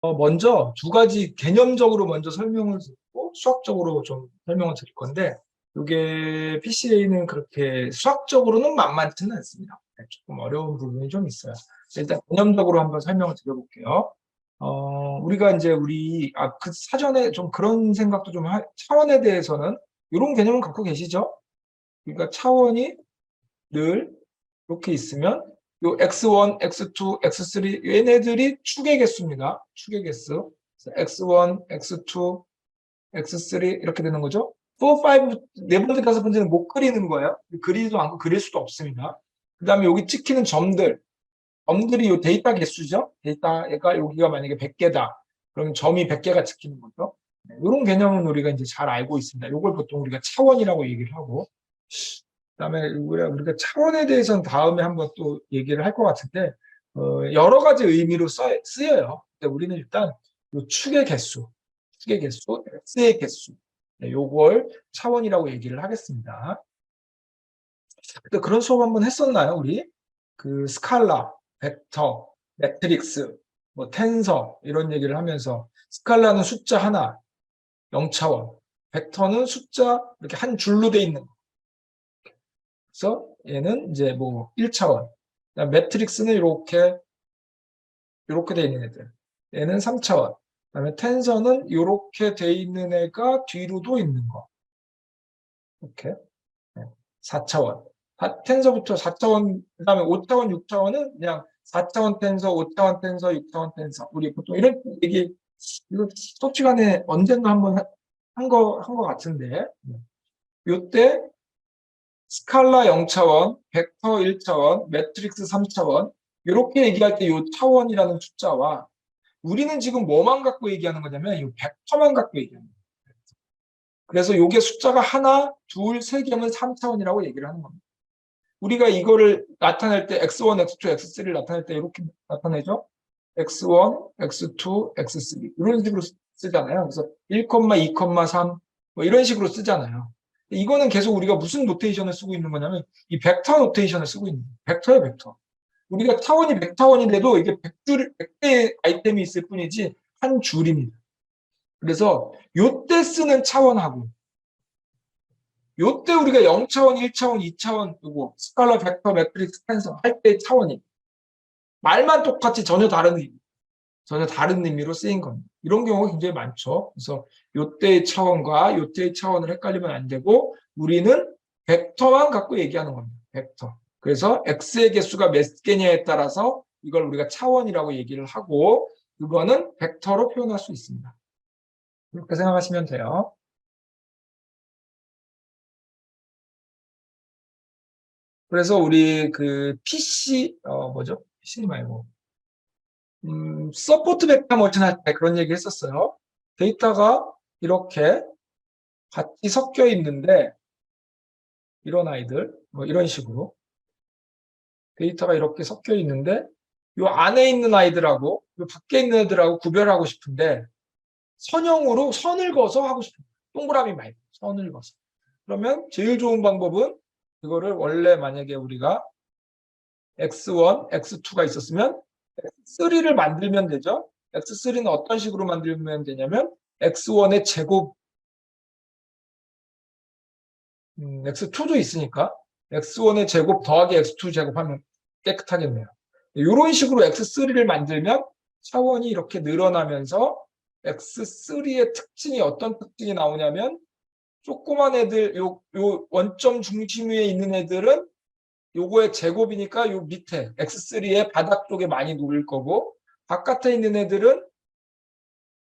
먼저 두 가지 개념적으로 먼저 설명을 드리고 수학적으로 좀 설명을 드릴 건데 이게 PCA는 그렇게 수학적으로는 만만치는 않습니다. 네, 조금 어려운 부분이 좀 있어요. 일단 개념적으로 한번 설명을 드려볼게요. 우리가 이제 그 사전에 좀 그런 생각도 좀 차원에 대해서는 이런 개념은 갖고 계시죠? 그러니까 차원이 늘 이렇게 있으면 요 x1, x2, x3 얘네들이 축의 개수입니다. 축의 개수. x1, x2, x3 이렇게 되는 거죠. 4, 5, 네 번째, 다섯 번째는 못 그리는 거예요. 그리지도 않고 그릴 수도 없습니다. 그 다음에 여기 찍히는 점들이 요 데이터 개수죠. 데이터가 여기가 만약에 100개다. 그러면 점이 100개가 찍히는 거죠. 이런 개념은 우리가 이제 잘 알고 있습니다. 이걸 보통 우리가 차원이라고 얘기를 하고, 그다음에 우리가 차원에 대해서는 다음에 한번 또 얘기를 할 것 같은데 여러 가지 의미로 쓰여요. 근데 우리는 일단 요 축의 개수, x의 개수, 요걸 차원이라고 얘기를 하겠습니다. 근데 그런 수업 한번 했었나요, 우리? 그 스칼라, 벡터, 매트릭스, 뭐 텐서 이런 얘기를 하면서 스칼라는 숫자 하나, 0차원, 벡터는 숫자 이렇게 한 줄로 돼 있는 거. 그래서 얘는 이제 뭐 1차원. 매트릭스는 이렇게 돼 있는 애들. 얘는 3차원. 그다음에 텐서는 이렇게 돼 있는 애가 뒤로도 있는 거. 이렇게. 4차원. 텐서부터 4차원, 그다음에 5차원, 6차원은 그냥 4차원 텐서, 5차원 텐서, 6차원 텐서. 우리 보통 이런 얘기 이거 수업 시간에 언젠가 한번 한 거 같은데. 요때 스칼라 0차원, 벡터 1차원, 매트릭스 3차원 이렇게 얘기할 때 이 차원이라는 숫자와 우리는 지금 뭐만 갖고 얘기하는 거냐면 이 벡터만 갖고 얘기하는 거예요. 그래서 이게 숫자가 하나, 둘, 세 개면 3차원이라고 얘기를 하는 겁니다. 우리가 이거를 나타낼 때 x1, x2, x3를 나타낼 때 이렇게 나타내죠. x1, x2, x3 이런 식으로 쓰잖아요. 그래서 1, 2, 3 뭐 이런 식으로 쓰잖아요. 이거는 계속 우리가 무슨 노테이션을 쓰고 있는 거냐면 이 벡터 노테이션을 쓰고 있는 거예요. 벡터예요, 벡터. 우리가 차원이 100차원인데도 이게 100개의 아이템이 있을 뿐이지 한 줄입니다. 그래서 요때 쓰는 차원하고 요때 우리가 0차원, 1차원, 2차원 그리고 스칼라, 벡터, 매트릭스, 텐서 할 때의 차원이 말만 똑같이 전혀 다른 의미로 쓰인 겁니다. 이런 경우가 굉장히 많죠. 그래서 요때의 차원과 요때의 차원을 헷갈리면 안 되고 우리는 벡터만 갖고 얘기하는 겁니다. 벡터. 그래서 x의 개수가 몇 개냐에 따라서 이걸 우리가 차원이라고 얘기를 하고 그거는 벡터로 표현할 수 있습니다. 이렇게 생각하시면 돼요. 그래서 우리 그 PC 뭐죠? PC 말고 서포트 벡터 모션 할 때 그런 얘기 했었어요. 데이터가 이렇게 같이 섞여 있는데 이런 아이들 뭐 이런 식으로 데이터가 이렇게 섞여 있는데 요 안에 있는 아이들하고 요 밖에 있는 애들하고 구별하고 싶은데 선형으로 선을 그어서 하고 싶은 거예요. 동그라미 말고 선을 그어서. 그러면 제일 좋은 방법은 이거를 원래 만약에 우리가 x1, x2가 있었으면 x3를 만들면 되죠. x3는 어떤 식으로 만들면 되냐면 x1의 제곱 x2도 있으니까 x1의 제곱 더하기 x2 제곱하면 깨끗하겠네요. 이런 식으로 x3를 만들면 차원이 이렇게 늘어나면서 x3의 특징이 어떤 특징이 나오냐면 조그만 애들 요 원점 중심 위에 있는 애들은 요거의 제곱이니까 요 밑에 x3의 바닥 쪽에 많이 놓일 거고 바깥에 있는 애들은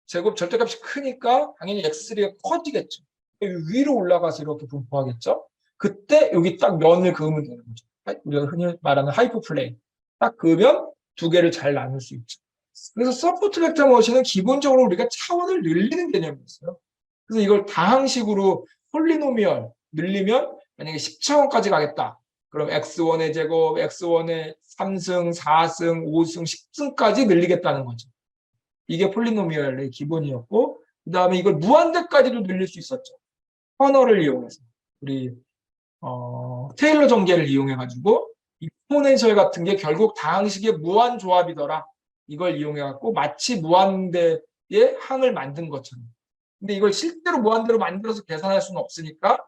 제곱 절대값이 크니까 당연히 x3가 커지겠죠. 위로 올라가서 이렇게 분포하겠죠. 그때 여기 딱 면을 그으면 되는 거죠. 우리가 흔히 말하는 하이퍼플레인. 딱 그으면 두 개를 잘 나눌 수 있죠. 그래서 서포트 벡터 머신은 기본적으로 우리가 차원을 늘리는 개념이었어요. 그래서 이걸 다항식으로 폴리노미얼 늘리면 만약에 10차원까지 가겠다. 그럼 x1의 제곱, x1의 3승, 4승, 5승, 10승까지 늘리겠다는 거죠. 이게 폴리노미얼의 기본이었고 그 다음에 이걸 무한대까지도 늘릴 수 있었죠. 커널을 이용해서 우리 테일러 전개를 이용해가지고 익스포넨셜 같은 게 결국 다항식의 무한 조합이더라. 이걸 이용해갖고 마치 무한대의 항을 만든 것처럼. 근데 이걸 실제로 무한대로 만들어서 계산할 수는 없으니까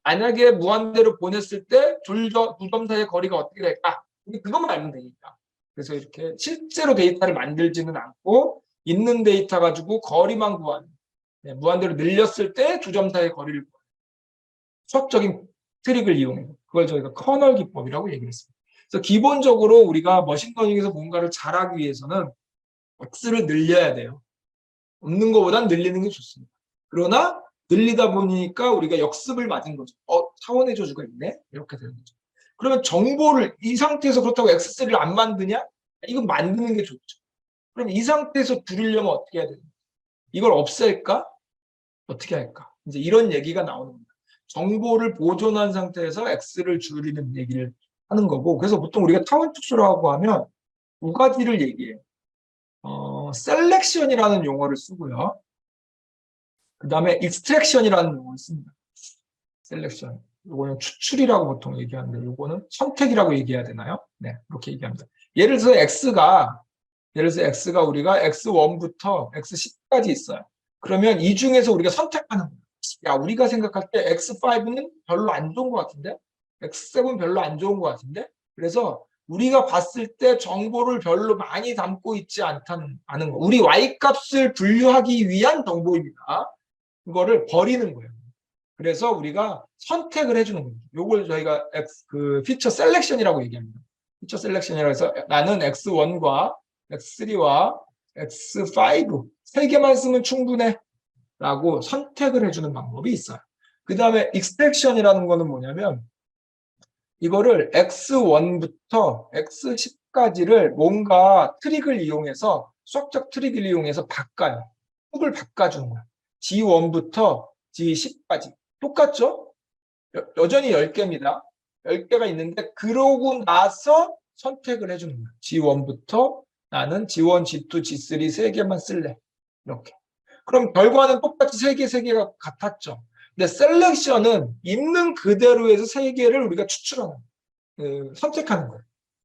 만약에 무한대로 보냈을 때 두 점 사이의 거리가 어떻게 될까? 그것만 알면 되니까. 그래서 이렇게 실제로 데이터를 만들지는 않고 있는 데이터 가지고 거리만 구하는, 무한대로 늘렸을 때 두 점 사이의 거리를 구하는 수학적인 트릭을 이용해요. 그걸 저희가 커널 기법이라고 얘기를 했습니다. 그래서 기본적으로 우리가 머신러닝에서 뭔가를 잘하기 위해서는 x를 늘려야 돼요. 없는 것보단 늘리는 게 좋습니다. 그러나 늘리다 보니까 우리가 역습을 맞은 거죠. 차원의 저주가 있네? 이렇게 되는 거죠. 그러면 정보를 이 상태에서 그렇다고 x3를 안 만드냐? 이건 만드는 게 좋죠. 그럼 이 상태에서 줄이려면 어떻게 해야 되냐? 이걸 없앨까? 어떻게 할까? 이제 이런 얘기가 나오는 겁니다. 정보를 보존한 상태에서 x를 줄이는 얘기를 하는 거고, 그래서 보통 우리가 타원 특수라고 하면 두 가지를 얘기해요. 셀렉션이라는 용어를 쓰고요. 그 다음에 익스트랙션이라는 용어를 씁니다. 셀렉션. 요거는 추출이라고 보통 얘기하는데, 요거는 선택이라고 얘기해야 되나요? 네, 그렇게 얘기합니다. 예를 들어서 x가 우리가 x1부터 x10까지 있어요. 그러면 이 중에서 우리가 선택하는 거예요. 야, 우리가 생각할 때 x5는 별로 안 좋은 것 같은데? x7 별로 안 좋은 것 같은데? 그래서 우리가 봤을 때 정보를 별로 많이 담고 있지 않은 거. 우리 y-값을 분류하기 위한 정보입니다. 그거를 버리는 거예요. 그래서 우리가 선택을 해주는 거예요. 요걸 저희가 피처 셀렉션이라고 얘기합니다. 피처 셀렉션이라고 해서 나는 x1과 x3와 x5 세 개만 쓰면 충분해 라고 선택을 해주는 방법이 있어요. 그 다음에 익스트랙션이라는 거는 뭐냐면 이거를 x1부터 x10까지를 뭔가 트릭을 이용해서 수학적 트릭을 이용해서 바꿔요. 폭을 바꿔주는 거예요. g1부터 g10까지 똑같죠? 여전히 10개입니다. 10개가 있는데 그러고 나서 선택을 해주는 거예요. G1부터 나는 G1, G2, G3 3개만 쓸래. 이렇게. 그럼 결과는 똑같이 3개가 같았죠. 근데 셀렉션은 있는 그대로에서 3개를 우리가 추출하는 거예요. 선택하는 거예요.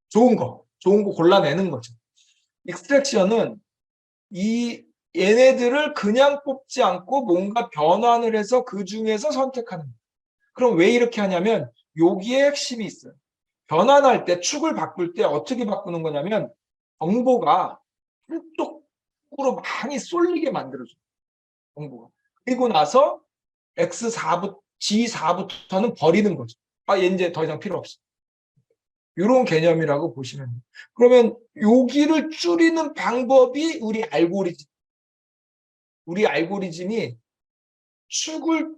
좋은 거 골라내는 거죠. 익스트랙션은 얘네들을 그냥 뽑지 않고 뭔가 변환을 해서 그 중에서 선택하는 거예요. 그럼 왜 이렇게 하냐면 여기에 핵심이 있어요. 변환할 때 축을 바꿀 때 어떻게 바꾸는 거냐면 정보가 한쪽으로 많이 쏠리게 만들어줘요. 정보가. 그리고 나서 G4부터는 버리는 거죠. 얘 이제 더 이상 필요 없어. 이런 개념이라고 보시면 돼요. 그러면 여기를 줄이는 방법이 우리 알고리즘이 축을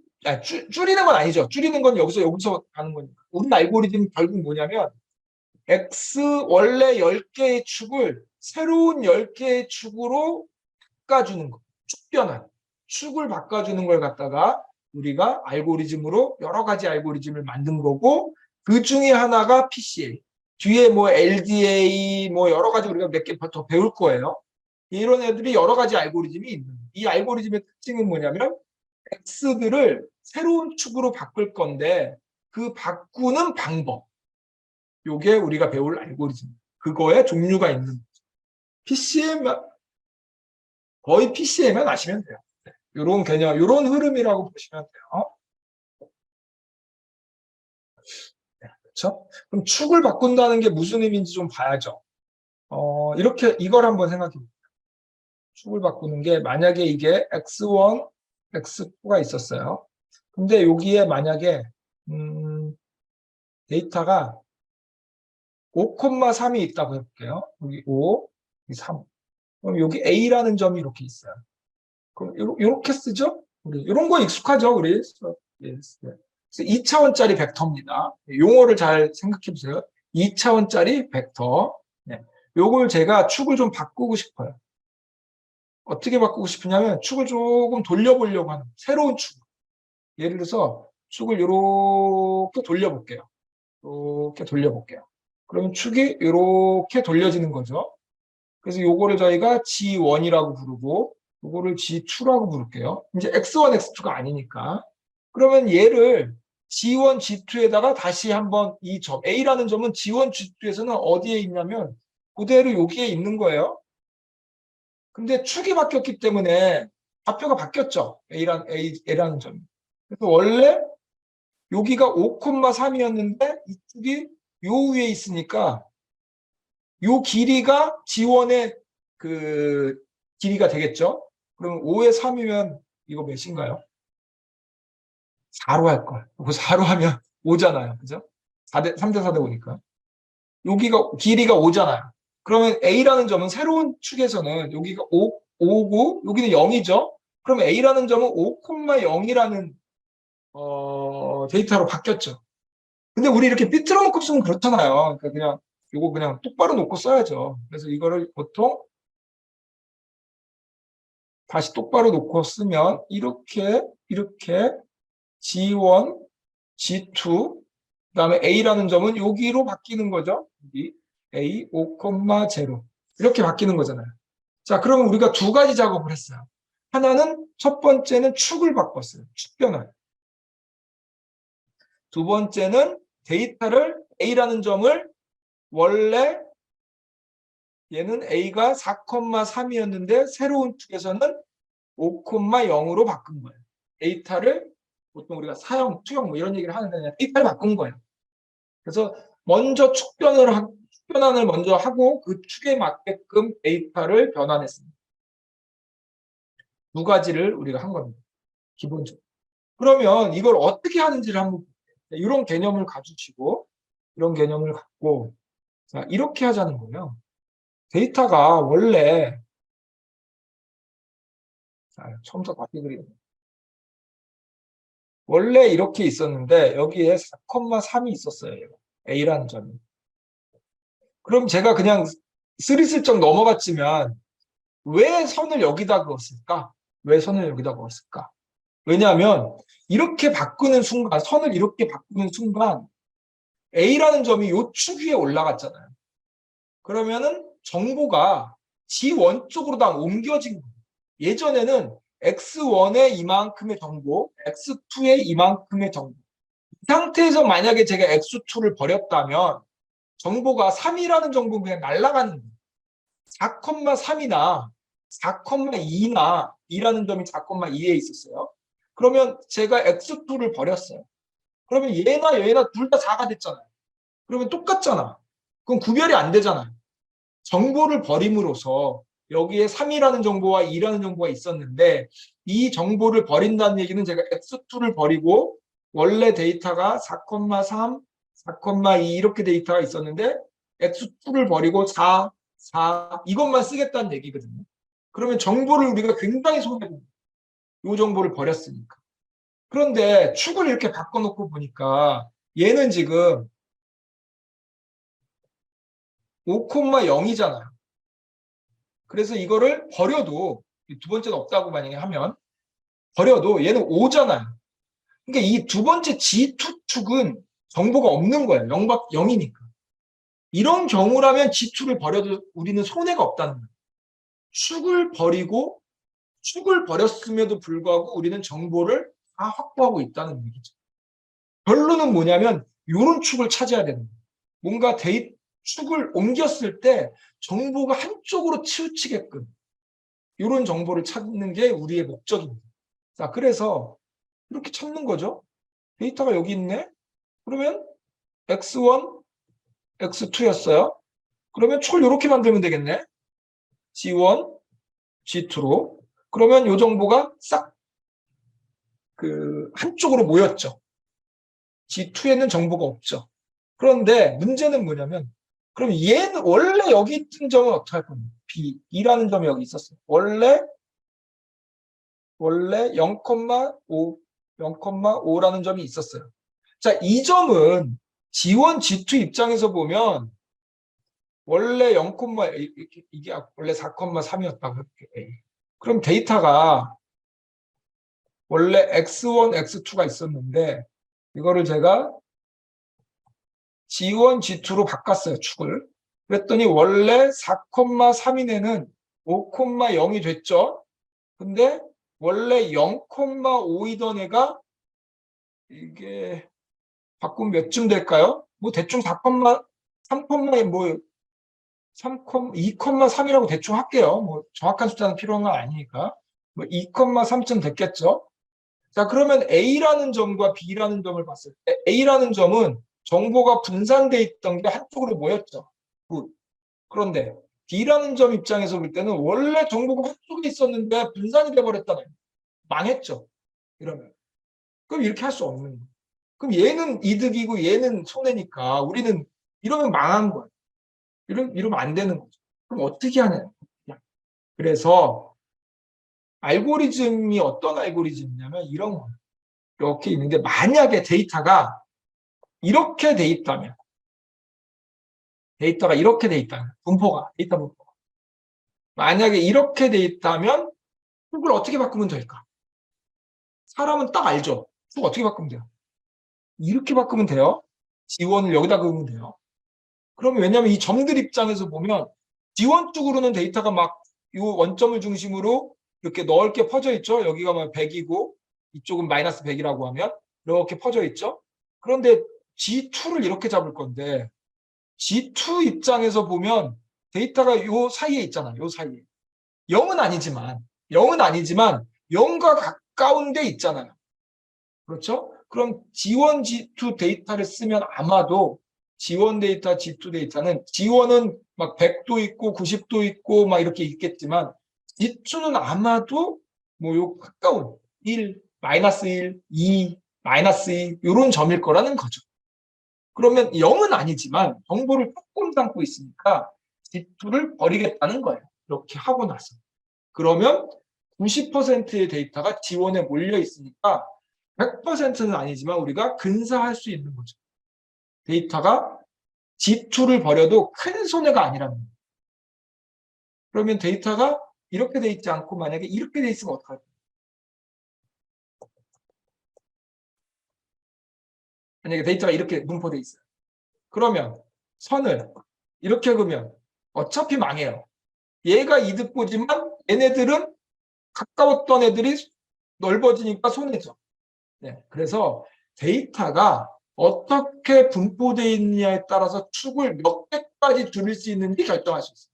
줄이는 건 아니죠. 줄이는 건 여기서 가는 거니까. 우리 알고리즘이 결국 뭐냐면 X 원래 10개의 축을 새로운 10개의 축으로 바꿔주는 거. 축변환. 축을 바꿔주는 걸 갖다가 우리가 알고리즘으로 여러 가지 알고리즘을 만든 거고 그 중에 하나가 PCA. 뒤에 뭐 LDA 뭐 여러 가지 우리가 몇 개 더 배울 거예요. 이런 애들이 여러 가지 알고리즘이 있는 거예요. 이 알고리즘의 특징은 뭐냐면 X들을 새로운 축으로 바꿀 건데 그 바꾸는 방법. 요게 우리가 배울 알고리즘. 그거에 종류가 있는 거죠. 거의 PCM만 아시면 돼요. 요런 개념, 요런 흐름이라고 보시면 돼요. 그렇죠? 그럼 축을 바꾼다는 게 무슨 의미인지 좀 봐야죠. 이걸 한번 생각해 볼게요. 축을 바꾸는 게 만약에 이게 x1, x2가 있었어요. 근데 여기에 만약에 데이터가 5,3이 있다고 해볼게요. 여기 5, 여기 3. 그럼 여기 A라는 점이 이렇게 있어요. 그럼 이렇게 쓰죠? 우리 이런 거 익숙하죠, 우리. 예. 2차원짜리 벡터입니다. 용어를 잘 생각해 보세요. 2차원짜리 벡터. 네. 요걸 제가 축을 좀 바꾸고 싶어요. 어떻게 바꾸고 싶으냐면 축을 조금 돌려보려고 하는 새로운 축. 예를 들어서 축을 이렇게 돌려볼게요. 이렇게 돌려볼게요. 그러면 축이 이렇게 돌려지는 거죠. 그래서 요거를 저희가 G1이라고 부르고 요거를 G2라고 부를게요. 이제 X1, X2가 아니니까. 그러면 얘를 G1, G2에다가 다시 한번 이 점, A라는 점은 G1, G2에서는 어디에 있냐면 그대로 여기에 있는 거예요. 근데 축이 바뀌었기 때문에 좌표가 바뀌었죠. A라는 점이. 그래서 원래 여기가 5,3이었는데 이쪽이 요 위에 있으니까 요 길이가 지원의 그 길이가 되겠죠. 그럼 5에 3이면 이거 몇인가요? 4로 할 걸. 그거 4로 하면 5잖아요. 그죠? 4대, 3대 4대 5니까. 여기가 길이가 5잖아요. 그러면 A라는 점은 새로운 축에서는 여기가 5고 여기는 0이죠. 그럼 A라는 점은 5,0이라는 데이터로 바뀌었죠. 근데 우리 이렇게 삐뚤어 놓고 쓰면 그렇잖아요. 그러니까 그냥 이거 그냥 똑바로 놓고 써야죠. 그래서 이거를 보통 다시 똑바로 놓고 쓰면 이렇게 G1, G2 그다음에 A라는 점은 여기로 바뀌는 거죠. 여기 A 5,0 이렇게 바뀌는 거잖아요. 자, 그러면 우리가 두 가지 작업을 했어요. 하나는 첫 번째는 축을 바꿨어요. 축 변화. 두 번째는 데이터를 A라는 점을 원래 얘는 A가 4,3이었는데 새로운 축에서는 5,0으로 바꾼 거예요. 데이터를 보통 우리가 사형, 투영 뭐 이런 얘기를 하는데 데이터를 바꾼 거예요. 그래서 먼저 축변환을 먼저 하고 그 축에 맞게끔 데이터를 변환했습니다. 두 가지를 우리가 한 겁니다. 기본적으로. 그러면 이걸 어떻게 하는지를 한번 볼게요. 이런 개념을 가지시고 이런 개념을 갖고 자, 이렇게 하자는 거예요. 데이터가 원래 자, 처음부터 바퀴 그리네. 원래 이렇게 있었는데 여기에 4,3이 있었어요. A라는 점이. 그럼 제가 그냥 스리슬쩍 넘어갔지만 왜 선을 여기다 그었을까? 왜 선을 여기다 그었을까? 왜냐하면 이렇게 바꾸는 순간, 선을 이렇게 바꾸는 순간 A라는 점이 요 축 위에 올라갔잖아요. 그러면은 정보가 G1 쪽으로 다 옮겨진 거예요. 예전에는 X1에 이만큼의 정보, X2에 이만큼의 정보. 이 상태에서 만약에 제가 X2를 버렸다면 정보가 3이라는 정보는 그냥 날아가는 거예요. 4,3이나 4,2나 2라는 점이 4,2에 있었어요. 그러면 제가 X2를 버렸어요. 그러면 얘나 둘 다 4가 됐잖아요. 그러면 똑같잖아. 그럼 구별이 안 되잖아요. 정보를 버림으로써 여기에 3이라는 정보와 2라는 정보가 있었는데 이 정보를 버린다는 얘기는 제가 X2를 버리고 원래 데이터가 4,3, 4,2 이렇게 데이터가 있었는데 X2를 버리고 4, 4 이것만 쓰겠다는 얘기거든요. 그러면 정보를 우리가 굉장히 손해봅니다. 이 정보를 버렸으니까. 그런데 축을 이렇게 바꿔놓고 보니까 얘는 지금 5,0이잖아요. 그래서 이거를 버려도 두 번째는 없다고 만약에 하면 버려도 얘는 5잖아요. 그러니까 이 두 번째 G2 축은 정보가 없는 거예요. 0이니까. 이런 경우라면 G2를 버려도 우리는 손해가 없다는 거예요. 축을 버렸음에도 불구하고 우리는 정보를 다 확보하고 있다는 얘기죠. 결론은 뭐냐면 이런 축을 찾아야 되는 거예요. 뭔가 축을 옮겼을 때 정보가 한쪽으로 치우치게끔 이런 정보를 찾는 게 우리의 목적입니다. 자, 그래서 이렇게 찾는 거죠. 데이터가 여기 있네. 그러면 X1, X2였어요. 그러면 축을 이렇게 만들면 되겠네. G1, G2로. 그러면 이 정보가 싹 그 한쪽으로 모였죠. G2에는 정보가 없죠. 그런데 문제는 뭐냐면 그럼 얘는 원래 여기 있던 점은 어떻게 할 겁니까? B, 2라는 점이 여기 있었어요. 원래 0,5, 0,5라는 점이 있었어요. 자, 이 점은 G1, G2 입장에서 보면 원래 0, 이게 원래 4,3이었다고 해볼게요. 그럼 데이터가 원래 X1, X2가 있었는데 이거를 제가 G1, G2로 바꿨어요, 축을. 그랬더니 원래 4,3인 애는 5,0이 됐죠. 근데 원래 0,5이던 애가 이게 바꾸면 몇 쯤 될까요? 뭐 대충 4, 3, 뭐 2,3이라고 대충 할게요. 뭐 정확한 숫자는 필요한 건 아니니까. 뭐 2,3쯤 됐겠죠? 자, 그러면 A라는 점과 B라는 점을 봤을 때 A라는 점은 정보가 분산돼 있던 게 한쪽으로 모였죠. 굿. 그런데 B라는 점 입장에서 볼 때는 원래 정보가 한쪽에 있었는데 분산이 돼버렸다. 망했죠. 이러면. 그럼 이렇게 할 수 없는 거예요. 그럼 얘는 이득이고 얘는 손해니까 우리는 이러면 망한 거예요. 이러면 안 되는 거죠. 그럼 어떻게 하냐. 그래서 알고리즘이 어떤 알고리즘이냐면 이런 거예요. 이렇게 있는데 만약에 데이터가 이렇게 돼 있다면 데이터가 이렇게 돼 있다면 데이터 분포가 만약에 이렇게 돼 있다면 축을 어떻게 바꾸면 될까? 사람은 딱 알죠. 축 어떻게 바꾸면 돼요? 이렇게 바꾸면 돼요. 지원을 여기다 그으면 돼요. 그러면 왜냐하면 이 점들 입장에서 보면 지원 쪽으로는 데이터가 막 이 원점을 중심으로 이렇게 넓게 퍼져 있죠. 여기가 막 100이고 이쪽은 마이너스 100이라고 하면 이렇게 퍼져 있죠. 그런데 G2를 이렇게 잡을 건데 G2 입장에서 보면 데이터가 요 사이에 있잖아요. 요 사이에. 0은 아니지만 0과 가까운 데 있잖아요. 그렇죠? 그럼 G1, G2 데이터를 쓰면 아마도 G1 데이터, G2 데이터는 G1은 막 100도 있고 90도 있고 막 이렇게 있겠지만 G2는 아마도 뭐 요 가까운 1, 마이너스 1, 2, 마이너스 2 이런 점일 거라는 거죠. 그러면 0은 아니지만 정보를 조금 담고 있으니까 G2를 버리겠다는 거예요. 이렇게 하고 나서. 그러면 90%의 데이터가 G1에 몰려 있으니까 100%는 아니지만 우리가 근사할 수 있는 거죠. 데이터가 G2를 버려도 큰 손해가 아니라는 거예요. 그러면 데이터가 이렇게 돼 있지 않고 만약에 이렇게 돼 있으면 어떡할까요? 만약에 데이터가 이렇게 분포돼 있어요. 그러면 선을 이렇게 그으면 어차피 망해요. 얘가 이득 보지만 얘네들은 가까웠던 애들이 넓어지니까 손해죠. 네, 그래서 데이터가 어떻게 분포되어 있느냐에 따라서 축을 몇 개까지 줄일 수 있는지 결정할 수 있어요.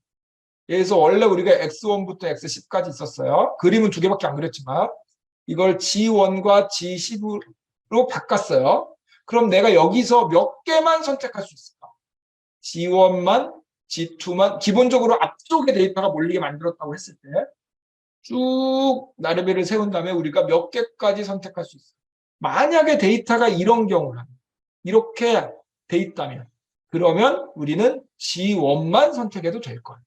그래서 원래 우리가 X1부터 X10까지 있었어요. 그림은 두 개밖에 안 그렸지만 이걸 G1과 G10으로 바꿨어요. 그럼 내가 여기서 몇 개만 선택할 수 있을까? G1만, G2만, 기본적으로 앞쪽에 데이터가 몰리게 만들었다고 했을 때 쭉 나르베를 세운 다음에 우리가 몇 개까지 선택할 수 있어요. 만약에 데이터가 이런 경우라면 이렇게 돼 있다면 그러면 우리는 G1만 선택해도 될 거예요.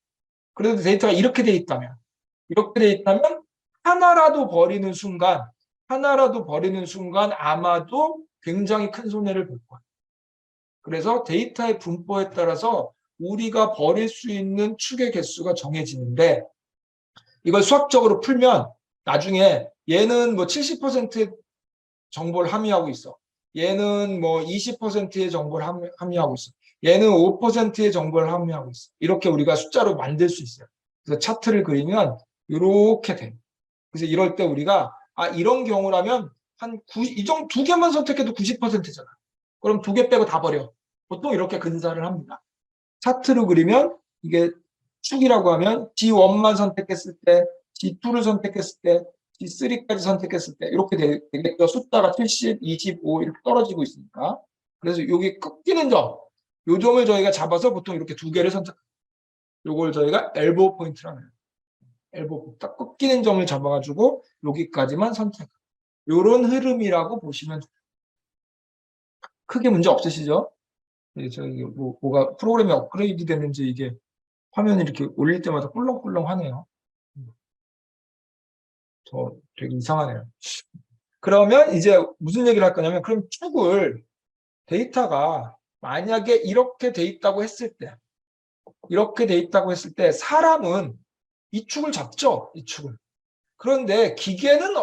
그래도 데이터가 이렇게 돼 있다면 하나라도 버리는 순간 아마도 굉장히 큰 손해를 볼 거예요. 그래서 데이터의 분포에 따라서 우리가 버릴 수 있는 축의 개수가 정해지는데 이걸 수학적으로 풀면 나중에 얘는 뭐 70%의 정보를 함유하고 있어. 얘는 뭐 20%의 정보를 함유하고 있어. 얘는 5%의 정보를 함유하고 있어. 이렇게 우리가 숫자로 만들 수 있어요. 그래서 차트를 그리면 이렇게 돼. 그래서 이럴 때 우리가 이런 경우라면 이 정도 두 개만 선택해도 90%잖아. 그럼 두 개 빼고 다 버려. 보통 이렇게 근사를 합니다. 차트로 그리면 이게 축이라고 하면 G1만 선택했을 때, G2를 선택했을 때, G3까지 선택했을 때 이렇게 되겠죠. 숫자가 70, 25 이렇게 떨어지고 있으니까. 그래서 여기 꺾이는 점, 요 점을 저희가 잡아서 보통 이렇게 두 개를 선택. 요걸 저희가 엘보우 포인트라고 해요. 엘보우 딱 꺾이는 점을 잡아가지고 여기까지만 선택. 요런 흐름이라고 보시면 크게 문제 없으시죠? 저희 뭐가 프로그램이 업그레이드 됐는지 이게 화면이 이렇게 올릴 때마다 꿀렁꿀렁 하네요. 되게 이상하네요. 그러면 이제 무슨 얘기를 할 거냐면 그럼 축을 데이터가 만약에 이렇게 돼 있다고 했을 때 사람은 이 축을 잡죠. 이 축을. 그런데 기계는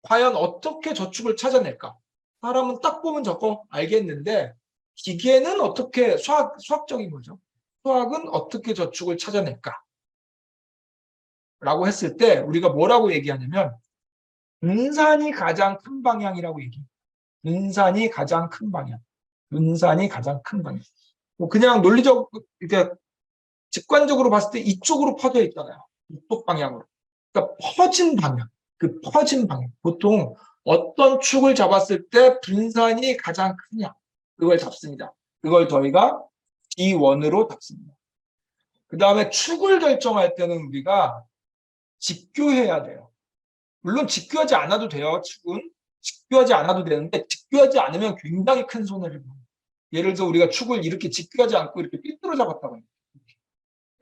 과연 어떻게 저 축을 찾아낼까? 사람은 딱 보면 저거 알겠는데 기계는 어떻게 수학적인 거죠. 수학은 어떻게 저 축을 찾아낼까? 라고 했을 때 우리가 뭐라고 얘기하냐면 분산이 가장 큰 방향이라고 얘기해요. 분산이 가장 큰 방향. 분산이 가장 큰 방향. 뭐 그냥 논리적 이렇게 직관적으로 봤을 때 이쪽으로 퍼져 있잖아요. 이쪽 방향으로. 그러니까 퍼진 방향. 그 퍼진 방향. 보통 어떤 축을 잡았을 때 분산이 가장 크냐. 그걸 잡습니다. 그걸 저희가 D1으로 잡습니다. 그 다음에 축을 결정할 때는 우리가 직교해야 돼요. 물론 직교하지 않아도 돼요. 축은. 직교하지 않아도 되는데 직교하지 않으면 굉장히 큰 손해를 봐요. 예를 들어 우리가 축을 이렇게 직교하지 않고 이렇게 삐뚤어 잡았다고 해요.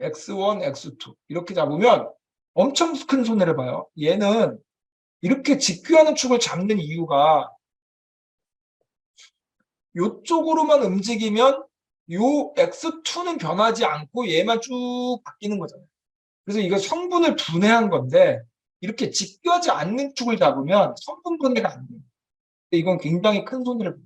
X1, X2 이렇게 잡으면 엄청 큰 손해를 봐요. 얘는 이렇게 직교하는 축을 잡는 이유가 이쪽으로만 움직이면 요 X2는 변하지 않고 얘만 쭉 바뀌는 거잖아요. 그래서 이거 성분을 분해한 건데 이렇게 직교하지 않는 축을 잡으면 성분 분해가 안 돼요. 이건 굉장히 큰 손해를 봐요.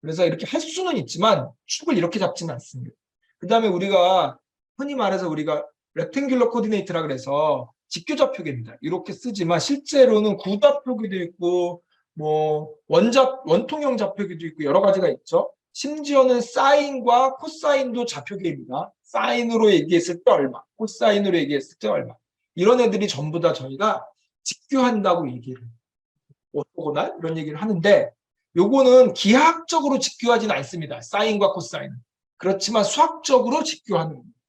그래서 이렇게 할 수는 있지만 축을 이렇게 잡지는 않습니다. 그 다음에 우리가 흔히 말해서 우리가 렉탱귤러 코디네이트라 그래서 직교좌표계입니다. 이렇게 쓰지만 실제로는 구좌표계도 있고 뭐 원통형 좌표계도 있고 여러 가지가 있죠. 심지어는 사인과 코사인도 좌표계입니다. 사인으로 얘기했을 때 얼마, 코사인으로 얘기했을 때 얼마. 이런 애들이 전부 다 저희가 직교한다고 얘기를 해요. 오토고날 이런 얘기를 하는데 요거는 기하학적으로 직교하지는 않습니다. 사인과 코사인은. 그렇지만 수학적으로 직교하는 겁니다.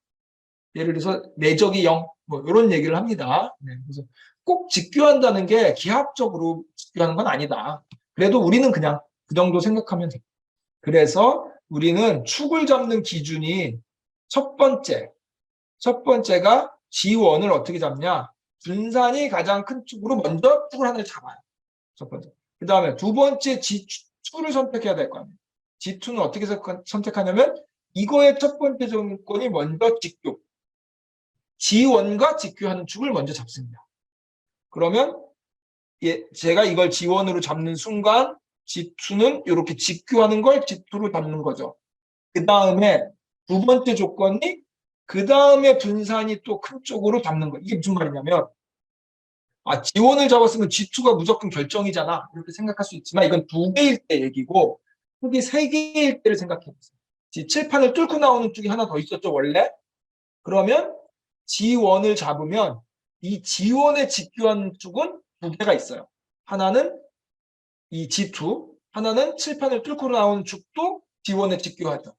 예를 들어서 내적이 0, 뭐 이런 얘기를 합니다. 네, 그래서 꼭 직교한다는 게 기하학적으로 직교하는 건 아니다. 그래도 우리는 그냥 그 정도 생각하면 됩니다. 그래서 우리는 축을 잡는 기준이 첫 번째가 G1을 어떻게 잡냐? 분산이 가장 큰 축으로 먼저 축을 하나를 잡아요. 첫 번째. 그 다음에 두 번째 G2를 선택해야 될 거 아니에요. G2는 어떻게 선택하냐면 이거의 첫 번째 조건이 먼저 직교. G1과 직교하는 축을 먼저 잡습니다. 그러면 제가 이걸 G1으로 잡는 순간 G2는 이렇게 직교하는 걸 G2로 잡는 거죠. 그 다음에 두 번째 조건이 그 다음에 분산이 또 큰 쪽으로 잡는 거예요. 이게 무슨 말이냐면 G1을 잡았으면 G2가 무조건 결정이잖아. 이렇게 생각할 수 있지만 이건 2개일 때 얘기고 축이 3개일 때를 생각해 보세요. 칠판을 뚫고 나오는 축이 하나 더 있었죠, 원래? 그러면 G1을 잡으면 이 G1에 직교한 축은 2개가 있어요. 하나는 이 G2, 하나는 칠판을 뚫고 나오는 축도 G1에 직교하죠.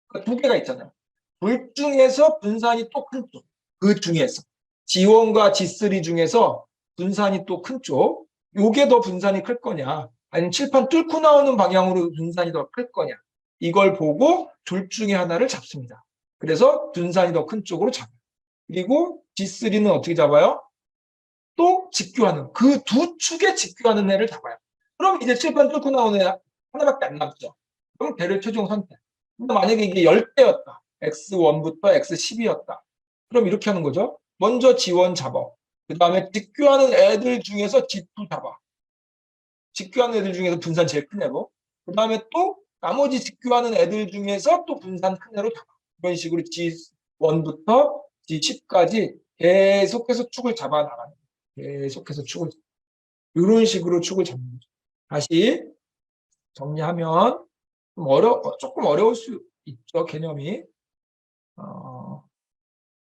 그러니까 2개가 있잖아요. 둘 중에서 분산이 또 큰 쪽. 그 중에서. G1과 G3 중에서 분산이 또 큰 쪽. 요게 더 분산이 클 거냐. 아니면 칠판 뚫고 나오는 방향으로 분산이 더 클 거냐. 이걸 보고 둘 중에 하나를 잡습니다. 그래서 분산이 더 큰 쪽으로 잡아요. 그리고 G3는 어떻게 잡아요? 또 직교하는 그 두 축에 직교하는 애를 잡아요. 그럼 이제 칠판 뚫고 나오는 애 하나밖에 안 남죠. 그럼 걔를 최종 선택. 근데 만약에 이게 10대였다. X1부터 X10이었다. 그럼 이렇게 하는 거죠. 먼저 G1 잡아. 그 다음에 직교하는 애들 중에서 G2 잡아. 직교하는 애들 중에서 분산 제일 큰 애고. 그 다음에 또 나머지 직교하는 애들 중에서 또 분산 큰 애로 잡아. 이런 식으로 G1부터 G10까지 계속해서 축을 잡아 나가는 거예요. 계속해서 축을 이런 식으로 축을 잡는 거죠. 다시 정리하면 조금 어려울 수 있죠. 개념이.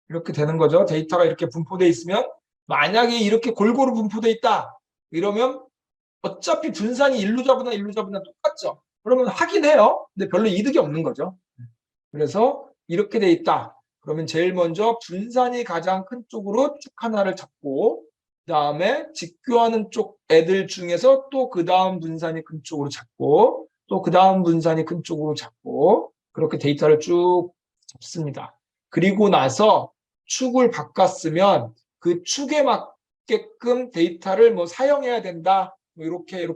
이렇게 되는 거죠. 데이터가 이렇게 분포되어 있으면 만약에 이렇게 골고루 분포되어 있다. 이러면 어차피 분산이 일로 잡으나 똑같죠. 그러면 하긴 해요. 근데 별로 이득이 없는 거죠. 그래서 이렇게 돼 있다. 그러면 제일 먼저 분산이 가장 큰 쪽으로 축 하나를 잡고 그 다음에 직교하는 쪽 애들 중에서 또 그 다음 분산이 큰 쪽으로 잡고 또 그 다음 분산이 큰 쪽으로 잡고 그렇게 데이터를 쭉 잡습니다. 그리고 나서 축을 바꿨으면 그 축에 맞게끔 데이터를 뭐 사용해야 된다. 뭐 이렇게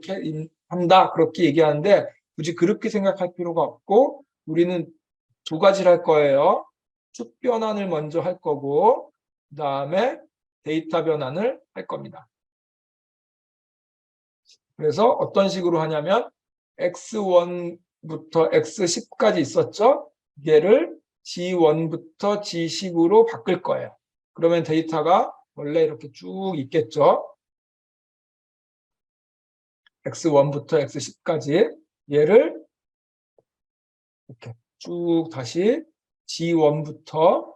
한다. 그렇게 얘기하는데 굳이 그렇게 생각할 필요가 없고 우리는 두 가지를 할 거예요. 축 변환을 먼저 할 거고 그 다음에 데이터 변환을 할 겁니다. 그래서 어떤 식으로 하냐면 X1부터 X10까지 있었죠. 얘를 G1부터 G10으로 바꿀 거예요. 그러면 데이터가 원래 이렇게 쭉 있겠죠. X1부터 X10까지 얘를 이렇게 쭉 다시 G1부터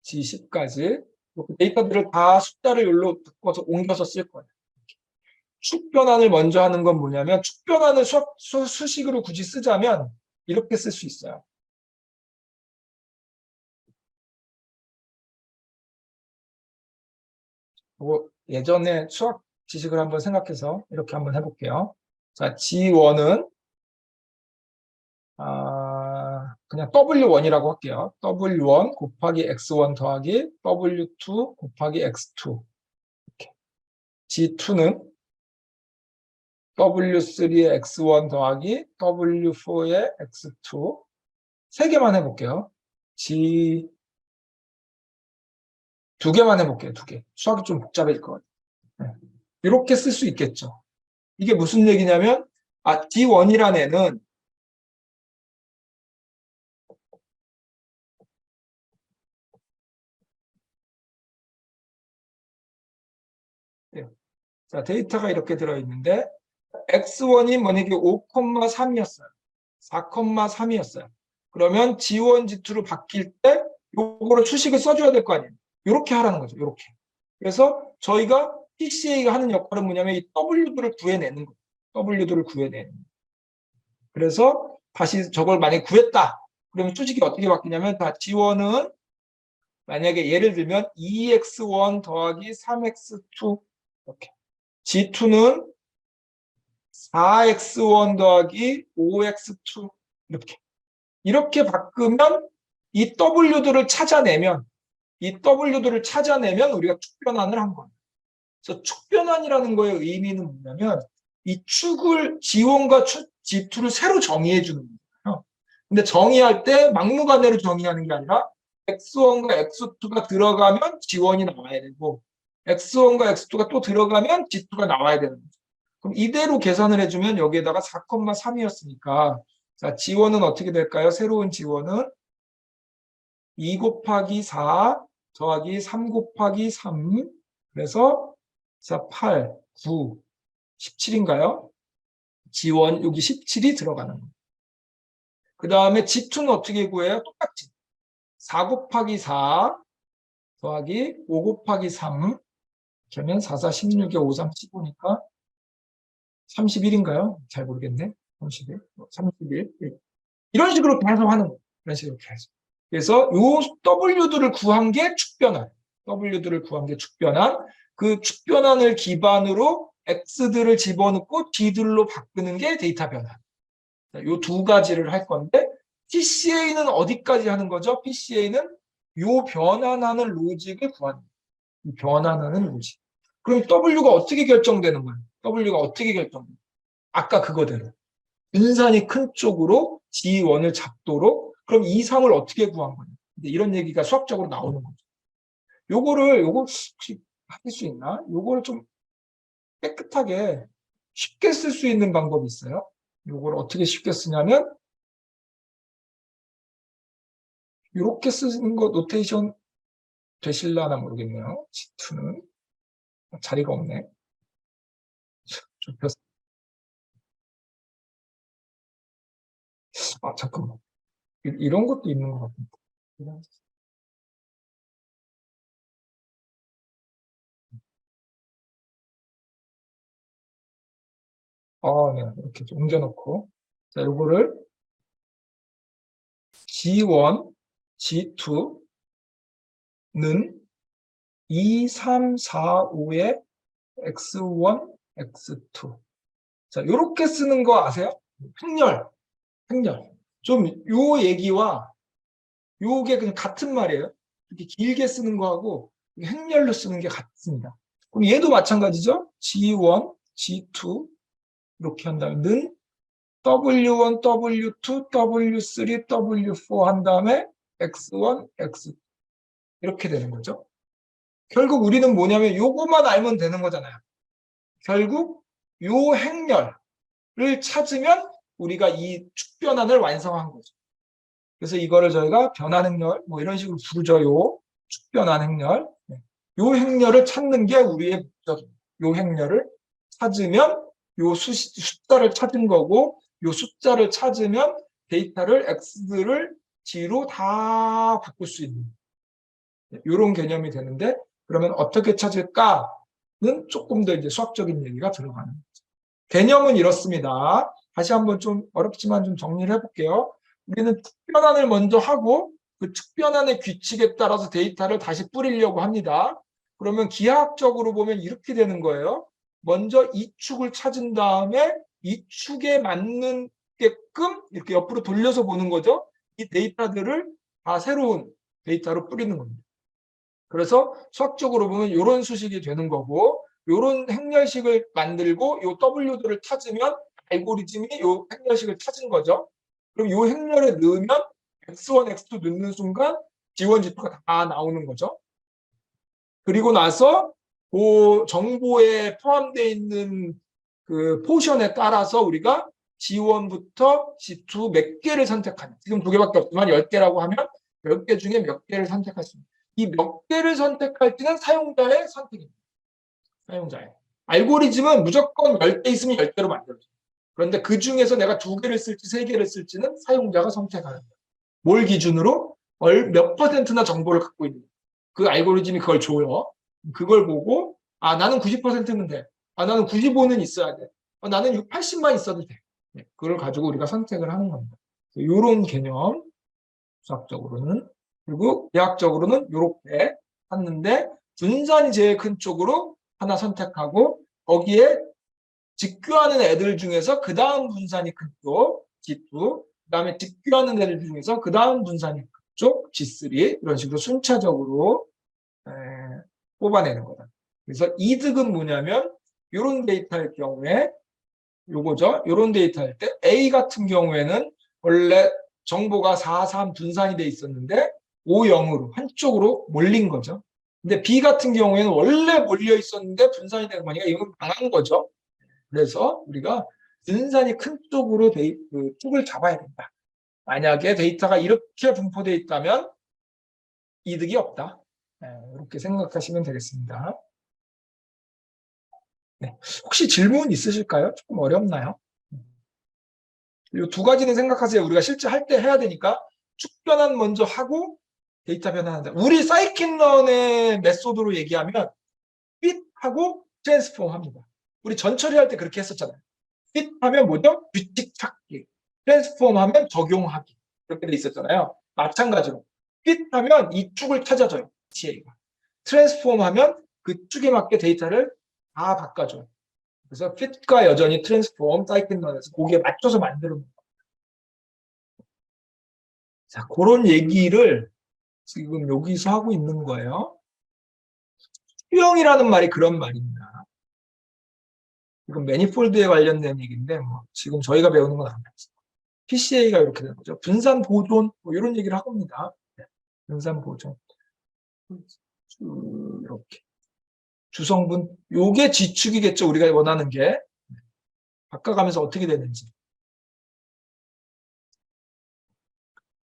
G10까지 데이터들을 다 숫자를 여기로 바꿔서 옮겨서 쓸 거예요. 축변환을 먼저 하는 건 뭐냐면 축변환을 수식으로 굳이 쓰자면 이렇게 쓸 수 있어요. 예전에 수학 지식을 한번 생각해서 이렇게 한번 해볼게요. 자, G1은 그냥 W1이라고 할게요. W1 곱하기 X1 더하기 W2 곱하기 X2. 이렇게. G2는 W3의 X1 더하기 W4의 X2. 세 개만 해볼게요. G 두 개만 해볼게요. 두 개. 수학이 좀 복잡해질 것 같아요. 네. 이렇게 쓸 수 있겠죠. 이게 무슨 얘기냐면 G1이라는 애는 자, 데이터가 이렇게 들어있는데 X1이 만약에 5,3이었어요. 4,3이었어요. 그러면 G1, G2로 바뀔 때 요거를 추식을 써줘야 될 거 아니에요. 이렇게 하라는 거죠. 이렇게. 그래서 저희가 PCA가 하는 역할은 뭐냐면 이 W들을 구해내는 거예요. W들을 구해내는 거예요. 그래서 다시 저걸 만약에 구했다. 그러면 수식이 어떻게 바뀌냐면 다 G1은 만약에 예를 들면 2x1 더하기 3x2 이렇게. G2는 4x1 더하기 5x2 이렇게 바꾸면 이 W들을 찾아내면 우리가 축변환을 한 거예요. 그래서 축변환이라는 거의 의미는 뭐냐면 이 축을 G1과 G2를 새로 정의해 주는 거예요. 근데 정의할 때 막무가내로 정의하는 게 아니라 X1과 X2가 들어가면 G1이 나와야 되고 X1과 X2가 또 들어가면 G2가 나와야 되는 거죠. 그럼 이대로 계산을 해주면 여기에다가 4,3이었으니까 자, G1은 어떻게 될까요? 새로운 G1은 2 곱하기 4 더하기 3 곱하기 3 그래서 자, 8, 9, 17인가요? G1 여기 17이 들어가는 거예요. 그 다음에 G2는 어떻게 구해요? 똑같이 4 곱하기 4 더하기 5 곱하기 3 그러면 4, 4, 16에 5, 3, 15니까 31인가요? 잘 모르겠네. 31, 31. 이런 식으로 계속 하는 거예요. 이런 식으로 계속. 그래서 요 W들을 구한 게 축변환. W들을 구한 게 축변환. 그 축변환을 기반으로 X들을 집어넣고 D들로 바꾸는 게 데이터 변환. 요 두 가지를 할 건데 PCA는 어디까지 하는 거죠? PCA는 요 변환하는 로직을 구하는 거예요. 변환하는 로직. 그럼 W가 어떻게 결정되는 거예요? W가 어떻게 결정돼요? 아까 그거대로. 분산이 큰 쪽으로 G1을 잡도록 그럼 이 상을 어떻게 구한 거냐. 이런 얘기가 수학적으로 나오는 거죠. 요거 혹시 하실 수 있나? 요거를 좀 깨끗하게 쉽게 쓸 수 있는 방법이 있어요. 요걸 어떻게 쉽게 쓰냐면 이렇게 쓰는 거 노테이션 되실라나 모르겠네요. G2는 자리가 없네. 좁혔어. 잠깐만. 이런 것도 있는 것 같은데. 네. 이렇게 좀 옮겨놓고. 자, 요거를 G1, G2는 2, 3, 4, 5의 X1, X2. 자, 요렇게 쓰는 거 아세요? 행렬. 좀 요 얘기와 요게 그냥 같은 말이에요. 이렇게 길게 쓰는 거하고 행렬로 쓰는 게 같습니다. 그럼 얘도 마찬가지죠. G1, G2 이렇게 한 다음에 는 W1, W2, W3, W4 한 다음에 X1, X2 이렇게 되는 거죠. 결국 우리는 뭐냐면 요거만 알면 되는 거잖아요. 결국 요 행렬을 찾으면 우리가 이 축변환을 완성한 거죠. 그래서 이거를 저희가 변환 행렬 뭐 이런 식으로 부르죠. 요 축변환 행렬. 요 행렬을 찾는 게 우리의 목적입니다. 요 행렬을 찾으면 요 숫자를 찾은 거고 요 숫자를 찾으면 데이터를 X들을 G로 다 바꿀 수 있는 이런 개념이 되는데 그러면 어떻게 찾을까는 조금 더 이제 수학적인 얘기가 들어가는 거죠. 개념은 이렇습니다. 다시 한번 좀 어렵지만 좀 정리를 해볼게요. 우리는 특변환을 먼저 하고 그 특변환의 규칙에 따라서 데이터를 다시 뿌리려고 합니다. 그러면 기하학적으로 보면 이렇게 되는 거예요. 먼저 이 축을 찾은 다음에 이 축에 맞는 게끔 이렇게 옆으로 돌려서 보는 거죠. 이 데이터들을 다 새로운 데이터로 뿌리는 겁니다. 그래서 수학적으로 보면 이런 수식이 되는 거고 이런 행렬식을 만들고 이 W들을 찾으면 알고리즘이 이 행렬식을 찾은 거죠. 그럼 이 행렬에 넣으면 X1, X2 넣는 순간 G1, G2가 다 나오는 거죠. 그리고 나서 그 정보에 포함되어 있는 그 포션에 따라서 우리가 G1부터 G2 몇 개를 선택하냐. 지금 2개밖에 없지만 10개라고 하면 10개 중에 몇 개를 선택할 수 있습니다. 이 몇 개를 선택할지는 사용자의 선택입니다. 사용자의. 알고리즘은 무조건 10개 있으면 10개로 만들어져요. 그런데 그 중에서 내가 2개를 쓸지 3개를 쓸지는 사용자가 선택하는 거예요. 뭘 기준으로? 몇 %나 정보를 갖고 있는 거예요. 그 알고리즘이 그걸 줘요. 그걸 보고 나는 90%면 돼. 나는 95는 있어야 돼. 나는 80만 있어도 돼. 그걸 가지고 우리가 선택을 하는 겁니다. 이런 개념, 수학적으로는. 그리고 대학적으로는 이렇게 했는데 분산이 제일 큰 쪽으로 하나 선택하고 거기에 직교하는 애들 중에서 그 다음 분산이 큰 쪽, G2, 그 다음에 직교하는 애들 중에서 그 다음 분산이 큰 쪽, G3 이런 식으로 순차적으로 뽑아내는 거다. 그래서 이득은 뭐냐면 이런 데이터일 경우에 요거죠. 이런 데이터일 때 A 같은 경우에는 원래 정보가 4, 3 분산이 돼 있었는데 5, 0으로 한쪽으로 몰린 거죠. 근데 B 같은 경우에는 원래 몰려 있었는데 분산이 되는 거니까 이건 망한 거죠. 그래서 우리가 분산이 큰 쪽으로 그 축을 잡아야 된다. 만약에 데이터가 이렇게 분포되어 있다면 이득이 없다. 이렇게 생각하시면 되겠습니다. 네. 혹시 질문 있으실까요? 조금 어렵나요? 이 두 가지는 생각하세요. 우리가 실제 할 때 해야 되니까 축 변환 먼저 하고 데이터 변환한다. 우리 사이킨런의 메소드로 얘기하면 핏하고 트랜스폼 합니다. 우리 전처리 할 때 그렇게 했었잖아요. 핏하면 뭐죠? 규칙 찾기. 트랜스폼 하면 적용하기. 이렇게 돼 있었잖아요. 마찬가지로 핏하면 이 축을 찾아줘요. CA가. 트랜스폼 하면 그 축에 맞게 데이터를 다 바꿔줘요. 그래서 핏과 여전히 트랜스폼 사이킨런에서 거기에 맞춰서 만드는 거예요. 자, 그런 얘기를 지금 여기서 하고 있는 거예요. 수형이라는 말이 그런 말입니다. 이건 매니폴드에 관련된 얘기인데 뭐 지금 저희가 배우는 건 아니에요. PCA가 이렇게 되는 거죠. 분산 보존 뭐 이런 얘기를 하고 있습니다. 네, 분산 보존 이렇게 주성분 요게 지축이겠죠. 우리가 원하는 게 바꿔가면서 어떻게 되는지.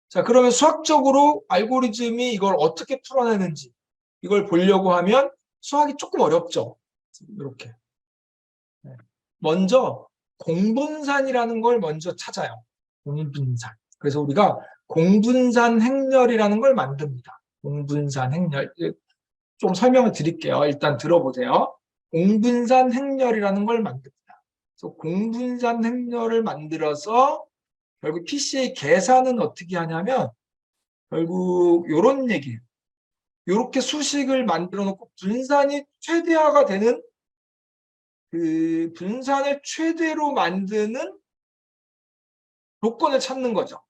자, 그러면 수학적으로 알고리즘이 이걸 어떻게 풀어내는지 이걸 보려고 하면 수학이 조금 어렵죠. 이렇게. 먼저 공분산이라는 걸 먼저 찾아요. 공분산. 그래서 우리가 공분산 행렬이라는 걸 만듭니다. 공분산 행렬. 좀 설명을 드릴게요. 일단 들어보세요. 공분산 행렬이라는 걸 만듭니다. 그래서 공분산 행렬을 만들어서 결국 PCA 계산은 어떻게 하냐면 결국 이런 얘기예요. 이렇게 수식을 만들어 놓고 분산이 최대화가 되는 그 분산을 최대로 만드는 조건을 찾는 거죠.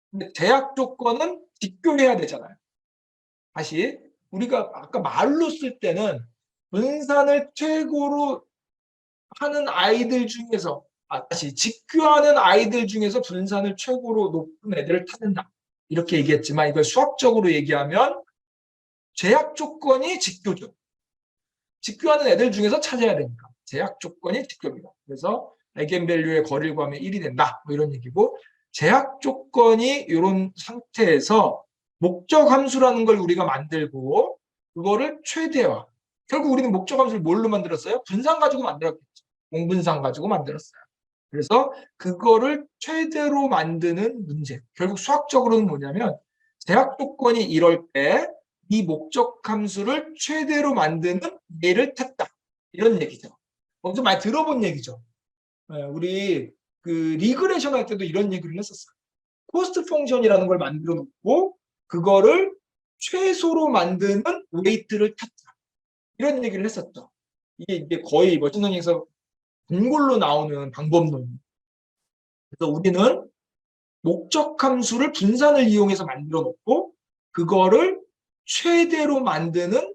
근데 제약 조건은 직교해야 되잖아요. 다시 우리가 아까 말로 쓸 때는 분산을 최고로 하는 아이들 중에서 다시 직교하는 아이들 중에서 분산을 최고로 높은 애들을 찾는다. 이렇게 얘기했지만 이걸 수학적으로 얘기하면 제약 조건이 직교죠. 직교하는 애들 중에서 찾아야 되니까. 제약 조건이 직교입니다. 그래서 아이겐밸류의 거리를 구하면 1이 된다. 뭐 이런 얘기고 제약 조건이 이런 상태에서 목적 함수라는 걸 우리가 만들고 그거를 최대화. 결국 우리는 목적 함수를 뭘로 만들었어요? 분산 가지고 만들었겠죠. 공분산 가지고 만들었어요. 그래서 그거를 최대로 만드는 문제. 결국 수학적으로는 뭐냐면 제약 조건이 이럴 때 이 목적 함수를 최대로 만드는 얘를 찾다. 이런 얘기죠. 엄청 많이 들어본 얘기죠. 우리 그 리그레션 할 때도 이런 얘기를 했었어요. 코스트 펑션이라는 걸 만들어 놓고 그거를 최소로 만드는 웨이트를 찾자. 이런 얘기를 했었죠. 이게 거의 머신러닝에서 동굴로 나오는 방법론이에요. 그래서 우리는 목적 함수를 분산을 이용해서 만들어 놓고 그거를 최대로 만드는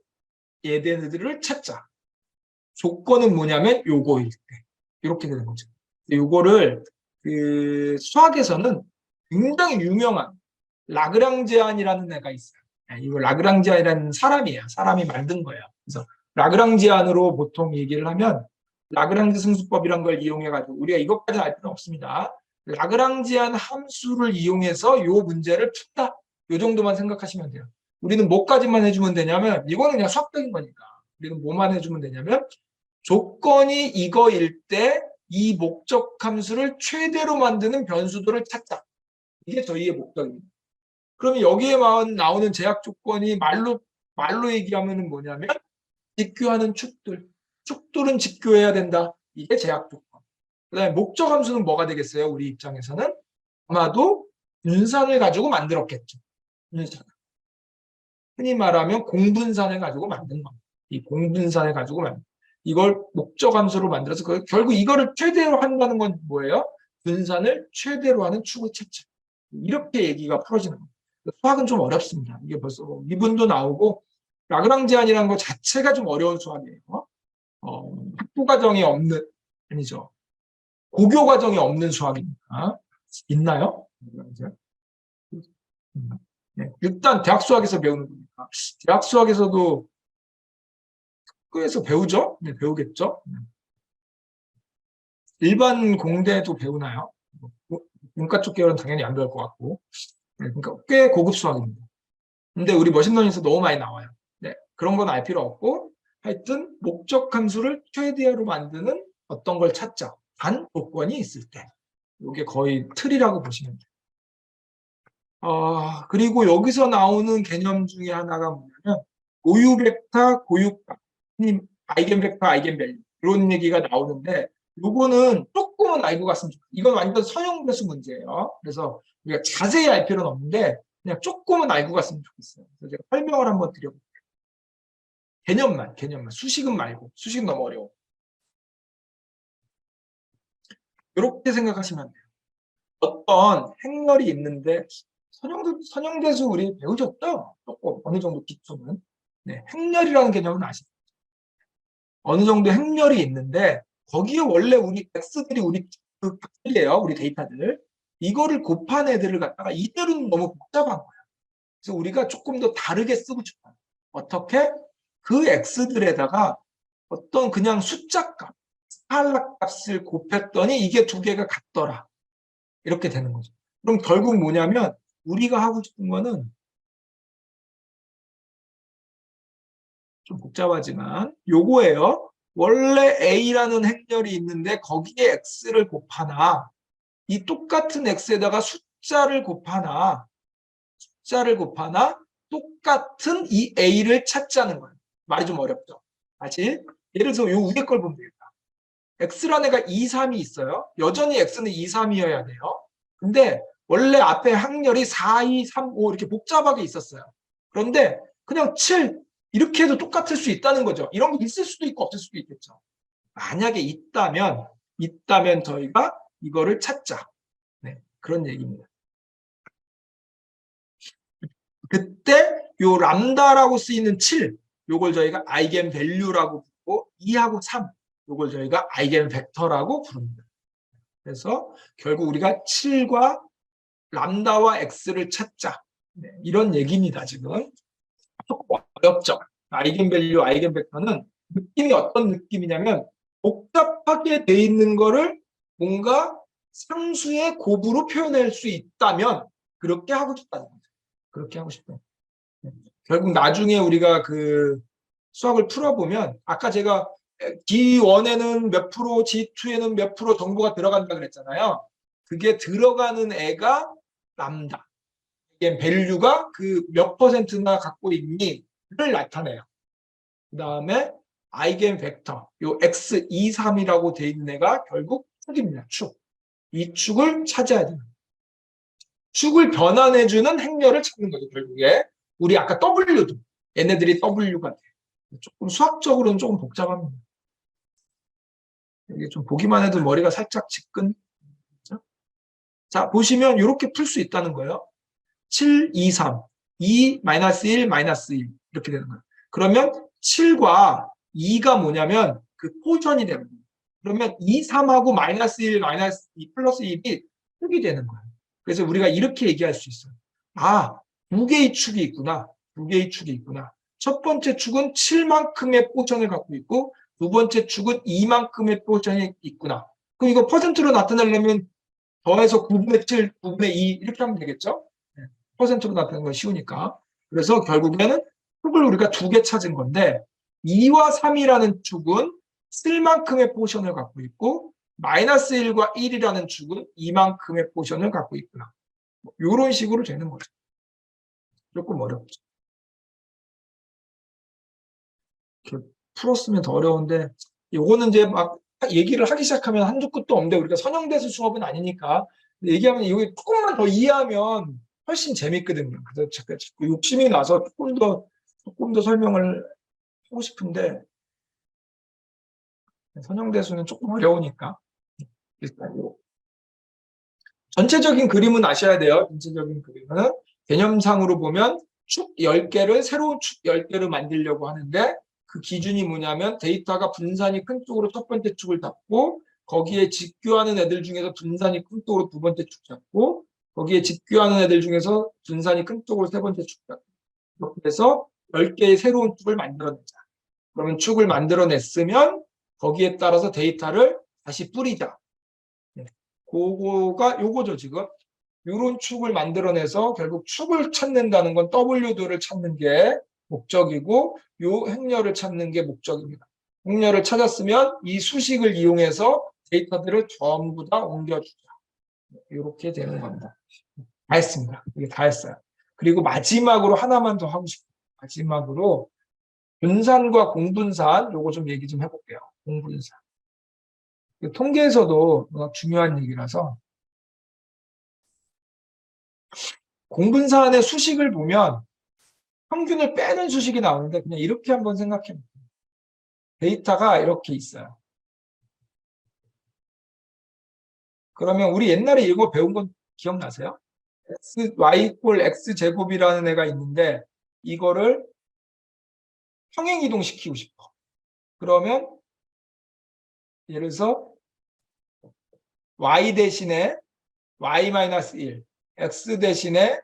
얘네들을 찾자. 조건은 뭐냐면 요거일 때. 이렇게 되는 거죠. 요거를 그 수학에서는 굉장히 유명한 라그랑지안이라는 애가 있어요. 이거 라그랑지안이라는 사람이에요. 사람이 만든 거예요. 그래서 라그랑지안으로 보통 얘기를 하면 라그랑지 승수법이란 걸 이용해가지고 우리가 이것까지는 알 필요는 없습니다. 라그랑지안 함수를 이용해서 요 문제를 푼다. 요 정도만 생각하시면 돼요. 우리는 뭐까지만 해주면 되냐면 이거는 그냥 수학적인 거니까 우리는 뭐만 해주면 되냐면 조건이 이거일 때 이 목적 함수를 최대로 만드는 변수들을 찾자. 이게 저희의 목적입니다. 그러면 여기에 나오는 제약 조건이 말로 얘기하면 뭐냐면 직교하는 축들은 직교해야 된다. 이게 제약 조건. 그다음에 목적 함수는 뭐가 되겠어요? 우리 입장에서는 아마도 분산을 가지고 만들었겠죠. 분산. 흔히 말하면 공분산을 가지고 만든 겁니다. 이 공분산을 가지고 이걸 목적 함수로 만들어서 결국 이거를 최대로 한다는 건 뭐예요? 분산을 최대로 하는 축을 찾자. 이렇게 얘기가 풀어지는 겁니다. 수학은 좀 어렵습니다. 이게 벌써 미분도 나오고 라그랑지안이라는 것 자체가 좀 어려운 수학이에요. 학부 과정이 없는 아니죠. 고교 과정이 없는 수학이니까 있나요? 네, 일단 대학 수학에서 배우는 거니까 대학 수학에서도 학교에서 배우죠? 네, 배우겠죠? 일반 공대도 배우나요? 문과 쪽 계열은 당연히 안 배울 것 같고 네, 그러니까 꽤 고급 수학입니다. 근데 우리 머신러닝에서 너무 많이 나와요. 네, 그런 건 알 필요 없고 하여튼 목적 함수를 최대로 만드는 어떤 걸 찾자. 단 조건이 있을 때. 이게 거의 틀이라고 보시면 돼요. 그리고 여기서 나오는 개념 중에 하나가 뭐냐면 고유 벡터, 고유값, 아이겐 벡터, 아이겐 밸류 이런 얘기가 나오는데 요거는 조금은 알고 갔으면 좋겠어요. 이건 완전 선형배수 문제예요. 그래서 우리가 자세히 알 필요는 없는데 그냥 조금은 알고 갔으면 좋겠어요. 그래서 제가 설명을 한번 드려볼게요. 개념만. 수식은 말고. 수식은 너무 어려워. 이렇게 생각하시면 돼요. 어떤 행렬이 있는데 선형대수 우리 배우셨죠? 조금 어느 정도 기초는. 네, 행렬이라는 개념은 아시죠? 어느 정도 행렬이 있는데 거기에 원래 우리 x들이 우리 그 값들이에요. 우리 데이터들. 이거를 곱한 애들을 갖다가 이대로는 너무 복잡한 거예요. 그래서 우리가 조금 더 다르게 쓰고 싶어요. 어떻게? 그 x들에다가 어떤 그냥 숫자값, 스칼라 값을 곱했더니 이게 두 개가 같더라. 이렇게 되는 거죠. 그럼 결국 뭐냐면 우리가 하고 싶은 거는 좀 복잡하지만 요거예요. 원래 A라는 행렬이 있는데 거기에 X를 곱하나 이 똑같은 X에다가 숫자를 곱하나 똑같은 이 A를 찾자는 거예요. 말이 좀 어렵죠. 다시 예를 들어서 요 위에 걸 보면 되겠다. X라는 애가 2, 3이 있어요. 여전히 X는 2, 3이어야 돼요. 근데 원래 앞에 항렬이 4, 2, 3, 5 이렇게 복잡하게 있었어요. 그런데 그냥 7 이렇게 해도 똑같을 수 있다는 거죠. 이런 게 있을 수도 있고 없을 수도 있겠죠. 만약에 있다면 저희가 이거를 찾자. 네, 그런 얘기입니다. 그때 요 람다라고 쓰이는 7 요걸 저희가 아이겐 밸류라고 부르고 2하고 3 요걸 저희가 아이겐 벡터라고 부릅니다. 그래서 결국 우리가 7과 람다와 x를 찾자. 네, 이런 얘기입니다. 지금 조금 어렵죠. 아이겐밸류, 아이겐벡터는 느낌이 어떤 느낌이냐면 복잡하게 돼 있는 거를 뭔가 상수의 곱으로 표현할 수 있다면 그렇게 하고 싶다는 거죠. 그렇게 하고 싶다. 결국 나중에 우리가 그 수학을 풀어보면 아까 제가 D1에는 몇 프로, G2에는 몇 프로 정보가 들어간다 그랬잖아요. 그게 들어가는 애가 람다. 이게 밸류가 그 몇 퍼센트나 갖고 있니를 나타내요. 그 다음에 아이겐 벡터, 요 x23이라고 돼 있는 애가 결국 축입니다. 축. 이 축을 찾아야 돼요. 축을 변환해주는 행렬을 찾는 거죠. 결국에 우리 아까 W도 얘네들이 W가 돼요. 조금 수학적으로는 조금 복잡합니다. 이게 좀 보기만 해도 머리가 살짝 지끈. 그렇죠? 자, 보시면 이렇게 풀 수 있다는 거예요. 7, 2, 3, 2, -1, -1 이렇게 되는 거예요. 그러면 7과 2가 뭐냐면 그 포션이 되는 거예요. 그러면 2, 3하고 -1, -2 플러스 1이 축이 되는 거예요. 그래서 우리가 이렇게 얘기할 수 있어요. 아, 두 개의 축이 있구나. 두 개의 축이 있구나. 첫 번째 축은 7만큼의 포션을 갖고 있고 두 번째 축은 2만큼의 포션이 있구나. 그럼 이거 퍼센트로 나타내려면 더해서 9분의 7, 9분의 2 이렇게 하면 되겠죠? 퍼센트로 나타내는 건 쉬우니까. 그래서 결국에는 축을 우리가 두 개 찾은 건데 2와 3이라는 축은 7만큼의 포션을 갖고 있고 -1과 1이라는 축은 2만큼의 포션을 갖고 있구나. 이런 식으로 되는 거죠. 조금 어렵죠. 이렇게 풀었으면 더 어려운데 요거는 이제 막 얘기를 하기 시작하면 한두 끝도 없는데 우리가 선형대수 수업은 아니니까 얘기하면 이게 조금만 더 이해하면 훨씬 재밌거든요. 그래서 자꾸 욕심이 나서 조금 더 설명을 하고 싶은데 선형대수는 조금 어려우니까 일단 전체적인 그림은 아셔야 돼요. 전체적인 그림은 개념상으로 보면 축 10개를 새로운 축 10개를 만들려고 하는데 그 기준이 뭐냐면 데이터가 분산이 큰 쪽으로 첫 번째 축을 잡고 거기에 직교하는 애들 중에서 분산이 큰 쪽으로 두 번째 축 잡고 거기에 직교하는 애들 중에서 분산이 큰 쪽으로 세 번째 축 잡고 이렇게 해서 10개의 새로운 축을 만들어내자. 그러면 축을 만들어냈으면 거기에 따라서 데이터를 다시 뿌리자. 그거가 요거죠 지금. 이런 축을 만들어내서 결국 축을 찾는다는 건 W도를 찾는 게 목적이고 요 행렬을 찾는 게 목적입니다. 행렬을 찾았으면 이 수식을 이용해서 데이터들을 전부 다 옮겨주자. 이렇게 되는 겁니다. 다 했습니다. 이게 다 했어요. 그리고 마지막으로 하나만 더 하고 싶어요. 마지막으로 분산과 공분산 요거 좀 얘기 좀 해볼게요. 공분산. 통계에서도 워낙 중요한 얘기라서 공분산의 수식을 보면 평균을 빼는 수식이 나오는데 그냥 이렇게 한번 생각해 볼게요. 데이터가 이렇게 있어요. 그러면 우리 옛날에 이거 배운 건 기억나세요? y = x제곱이라는 애가 있는데 이거를 평행이동시키고 싶어. 그러면 예를 들어서 y 대신에 y-1, x 대신에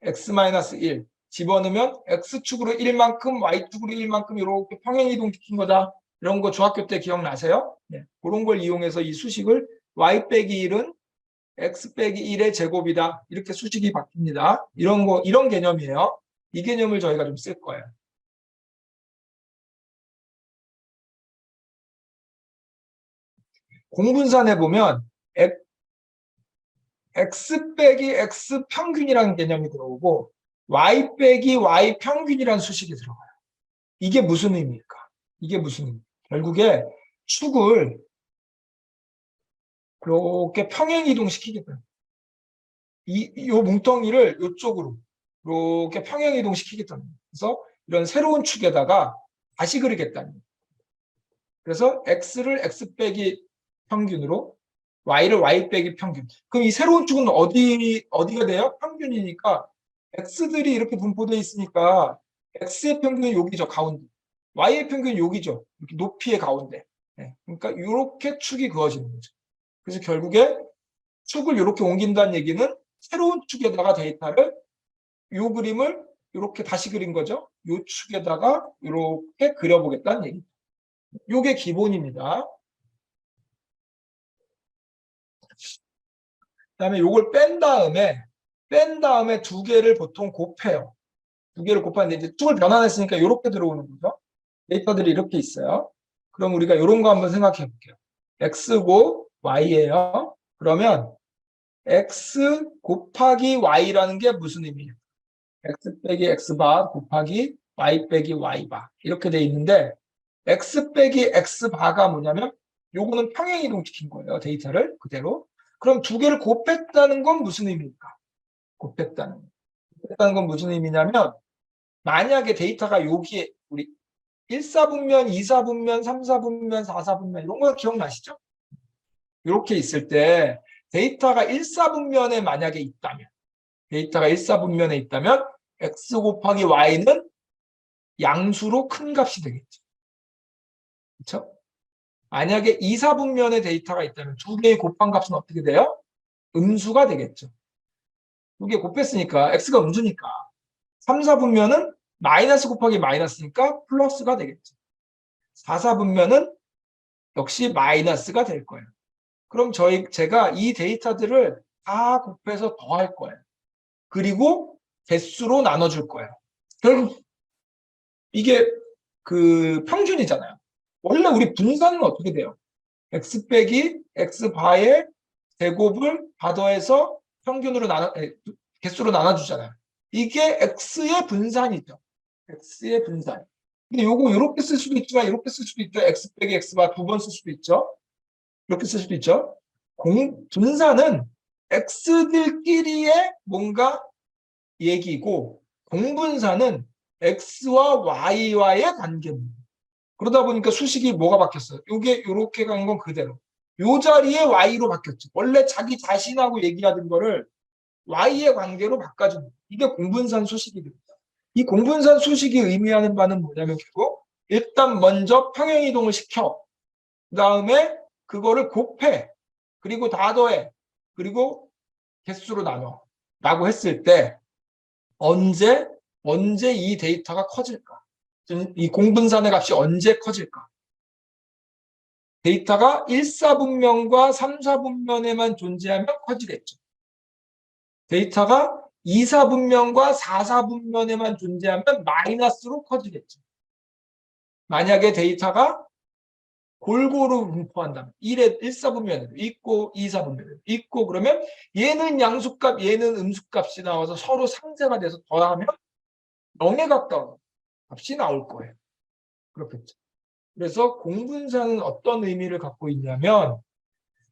x-1 집어넣으면 x축으로 1만큼 y축으로 1만큼 이렇게 평행이동시킨 거다. 이런 거 중학교 때 기억나세요? 네. 그런 걸 이용해서 이 수식을 y-1은 x-1의 제곱이다. 이렇게 수식이 바뀝니다. 이런 개념이에요. 이 개념을 저희가 좀 쓸 거예요. 공분산에 보면 x-x 평균이라는 개념이 들어오고 y-y 평균이라는 수식이 들어가요. 이게 무슨 의미일까? 이게 무슨 의미일까? 결국에 축을 이렇게 평행 이동시키겠다. 요 뭉텅이를 이쪽으로 이렇게 평행 이동시키겠다는 거예요. 그래서 이런 새로운 축에다가 다시 그리겠다는 거예요. 그래서 x를 x 빼기 평균으로 y를 y 빼기 평균. 그럼 이 새로운 축은 어디가 돼요? 평균이니까 x들이 이렇게 분포되어 있으니까 x의 평균은 여기죠, 가운데. y의 평균은 여기죠, 이렇게 높이의 가운데. 네. 그러니까 이렇게 축이 그어지는 거죠. 그래서 결국에 축을 이렇게 옮긴다는 얘기는 새로운 축에다가 데이터를 이 그림을 이렇게 다시 그린 거죠. 이 축에다가 이렇게 그려보겠다는 얘기입니다. 이게 기본입니다. 그다음에 이걸 뺀 다음에 두 개를 보통 곱해요. 두 개를 곱하는데 이제 축을 변환했으니까 이렇게 들어오는 거죠. 데이터들이 이렇게 있어요. 그럼 우리가 이런 거 한번 생각해 볼게요. x고 y예요. 그러면 x 곱하기 y라는 게 무슨 의미예요? x 빼기 x바 곱하기 y 빼기 y바 이렇게 돼 있는데 x 빼기 x바가 뭐냐면 요거는 평행이동시킨 거예요. 데이터를 그대로. 그럼 두 개를 곱했다는 건 무슨 의미입니까? 곱했다는 건 무슨 의미냐면 만약에 데이터가 여기에 우리 1사분면, 2사분면, 3사분면, 4사분면 이런 거 기억나시죠? 이렇게 있을 때 데이터가 1사분면에 만약에 있다면 데이터가 1사분면에 있다면 x 곱하기 y는 양수로 큰 값이 되겠죠. 그렇죠? 만약에 2사분면의 데이터가 있다면 두 개의 곱한 값은 어떻게 돼요? 음수가 되겠죠. 두 개 곱했으니까 x가 음수니까 3사분면은 마이너스 곱하기 마이너스니까 플러스가 되겠죠. 4사분면은 역시 마이너스가 될 거예요. 그럼 제가 이 데이터들을 다 곱해서 더할 거예요. 그리고 개수로 나눠줄 거예요. 결국 이게 그 평균이잖아요. 원래 우리 분산은 어떻게 돼요? x 빼기 x 바의 제곱을 받아해서 평균으로 개수로 나눠주잖아요. 이게 x의 분산이죠. x의 분산. 근데 요거 이렇게 쓸 수도 있지만 이렇게 쓸 수도 있죠. x 빼기 x바 두 번 쓸 수도 있죠. 이렇게 쓸 수도 있죠. 분산은 x들끼리의 뭔가 얘기고 공분사는 x와 y와의 관계입니다. 그러다 보니까 수식이 뭐가 바뀌었어요? 이게 이렇게 간 건 그대로. 요 자리에 y로 바뀌었죠. 원래 자기 자신하고 얘기하던 거를 y의 관계로 바꿔준 이게 공분산 수식이 됩니다. 이 공분산 수식이 의미하는 바는 뭐냐면 결국 일단 먼저 평행이동을 시켜 그 다음에 그거를 곱해 그리고 다 더해 그리고 개수로 나눠 라고 했을 때 언제 이 데이터가 커질까? 이 공분산의 값이 언제 커질까? 데이터가 1사분면과 3사분면에만 존재하면 커지겠죠. 데이터가 2사분면과 4사분면에만 존재하면 마이너스로 커지겠죠. 만약에 데이터가 골고루 분포한다면 1사분면에도 있고 2사분면에도 있고 그러면 얘는 양수값 얘는 음수값이 나와서 서로 상쇄가 돼서 더하면 0에 가까운 값이 나올 거예요. 그렇겠죠. 그래서 공분사는 어떤 의미를 갖고 있냐면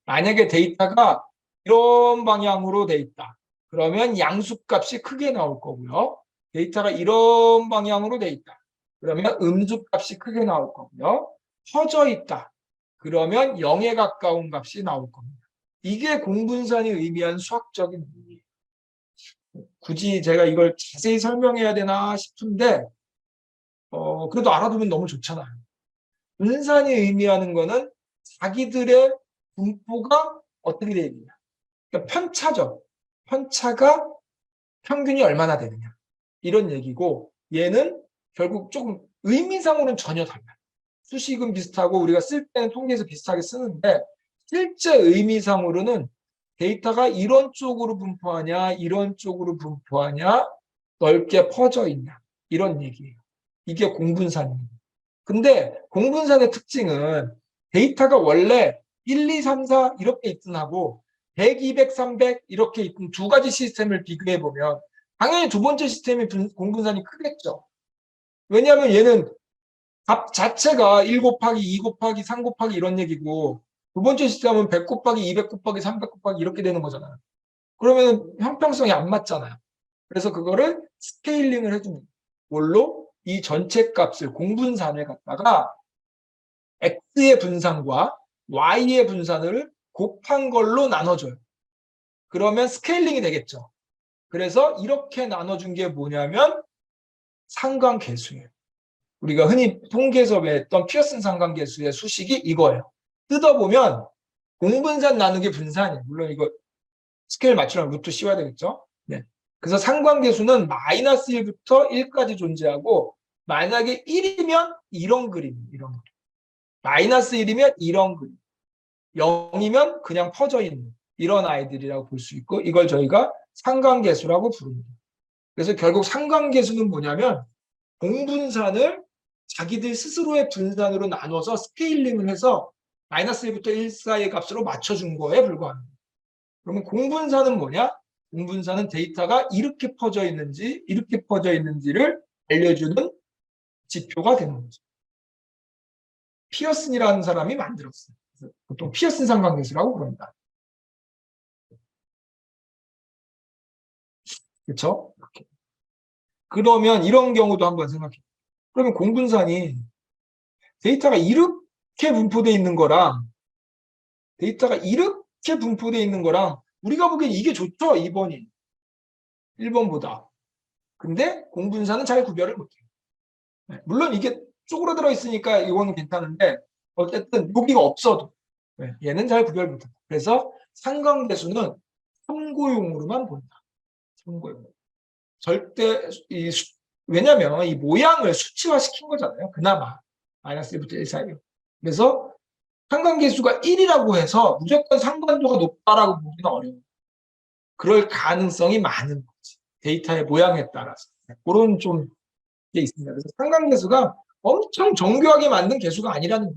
만약에 데이터가 이런 방향으로 돼 있다. 그러면 양수값이 크게 나올 거고요. 데이터가 이런 방향으로 돼 있다. 그러면 음수값이 크게 나올 거고요. 퍼져 있다. 그러면 0에 가까운 값이 나올 겁니다. 이게 공분산이 의미하는 수학적인 의미예요. 굳이 제가 이걸 자세히 설명해야 되나 싶은데 그래도 알아두면 너무 좋잖아요. 분산이 의미하는 거는 자기들의 분포가 어떻게 되어 있느냐. 그러니까 편차죠. 편차가 평균이 얼마나 되느냐. 이런 얘기고 얘는 결국 조금 의미상으로는 전혀 달라요. 수식은 비슷하고 우리가 쓸 때는 통계에서 비슷하게 쓰는데 실제 의미상으로는 데이터가 이런 쪽으로 분포하냐 이런 쪽으로 분포하냐 넓게 퍼져 있냐 이런 얘기예요. 이게 공분산입니다. 근데 공분산의 특징은 데이터가 원래 1, 2, 3, 4 이렇게 있든 하고 100, 200, 300 이렇게 있든 두 가지 시스템을 비교해 보면 당연히 두 번째 시스템의 공분산이 크겠죠. 왜냐하면 얘는 값 자체가 1 곱하기 2 곱하기 3 곱하기 이런 얘기고 두 번째 시스템은 100 곱하기 200 곱하기 300 곱하기 이렇게 되는 거잖아요. 그러면 형평성이 안 맞잖아요. 그래서 그거를 스케일링을 해줍니다. 뭘로? 이 전체 값을 공분산을 갖다가 x의 분산과 y의 분산을 곱한 걸로 나눠줘요. 그러면 스케일링이 되겠죠. 그래서 이렇게 나눠준 게 뭐냐면 상관계수예요. 우리가 흔히 통계에서 배웠던 피어슨 상관계수의 수식이 이거예요. 뜯어보면 공분산 나누기 분산이에요. 물론 이거 스케일 맞추려면 루트 씌워야 되겠죠. 네. 그래서 상관계수는 마이너스 1부터 1까지 존재하고 만약에 1이면 이런 그림, 이런 그림. 마이너스 1이면 이런 그림. 0이면 그냥 퍼져 있는 이런 아이들이라고 볼 수 있고 이걸 저희가 상관계수라고 부릅니다. 그래서 결국 상관계수는 뭐냐면 공분산을 자기들 스스로의 분산으로 나눠서 스케일링을 해서 마이너스 1부터 1 사이의 값으로 맞춰준 거에 불과합니다. 그러면 공분사는 뭐냐? 공분사는 데이터가 이렇게 퍼져 있는지 이렇게 퍼져 있는지를 알려주는 지표가 되는 거죠. 피어슨이라는 사람이 만들었어요. 보통 피어슨 삼각계수라고 부릅니다. 그렇죠? 이렇게. 그러면 이런 경우도 한번 생각해. 그러면 공분산이 데이터가 이렇게 분포되어 있는 거랑 데이터가 이렇게 분포되어 있는 거랑 우리가 보기엔 이게 좋죠. 2번이. 1번보다. 근데 공분산은 잘 구별을 못해요. 물론 이게 쪼그라들어 있으니까 이거는 괜찮은데 어쨌든 여기가 없어도 얘는 잘 구별 못한다. 그래서 상관계수는 참고용으로만 본다. 참고용. 절대 왜냐면 이 모양을 수치화시킨 거잖아요. 그나마 마이너스 1부터 1 사이로. 그래서 상관계수가 1이라고 해서 무조건 상관도가 높다라고 보기는 어려워요. 그럴 가능성이 많은 거지. 데이터의 모양에 따라서. 그런 좀 게 있습니다. 그래서 상관계수가 엄청 정교하게 만든 계수가 아니라는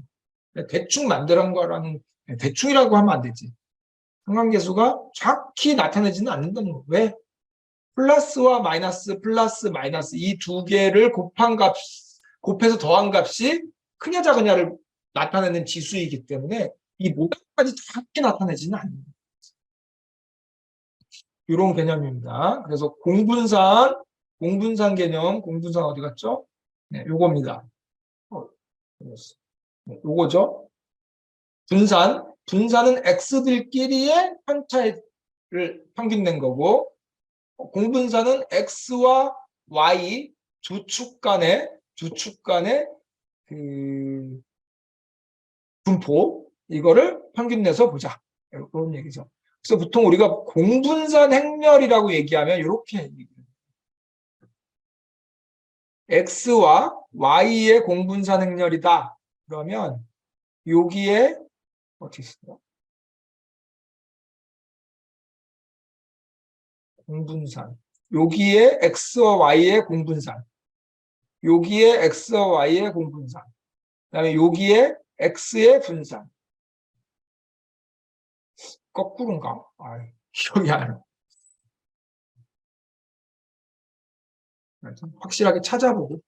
거예요. 대충 만들은 거라는, 대충이라고 하면 안 되지. 상관계수가 정확히 나타내지는 않는다는 거예요. 왜? 플러스와 마이너스, 플러스, 마이너스 이 두 개를 곱한 값, 곱해서 더한 값이 크냐 작으냐를 나타내는 지수이기 때문에 이 모양까지 정확히 나타내지는 않는 거예요. 이런 개념입니다. 그래서 공분산 개념, 공분산 어디 갔죠? 네, 요겁니다. 요거죠. 분산은 x들끼리의 편차를 평균 낸 거고, 공분산은 x와 y 두 축 간의 그 분포 이거를 평균 내서 보자. 그런 얘기죠. 그래서 보통 우리가 공분산 행렬이라고 얘기하면 이렇게 얘기해요. x와 y의 공분산 행렬이다. 그러면 여기에 어떻게 쓰죠? 공분산. 여기에 x와 y의 공분산. 여기에 x와 y의 공분산. 그다음에 여기에 x의 분산. 거꾸로인가? 기억이 안 나. 확실하게 찾아보고.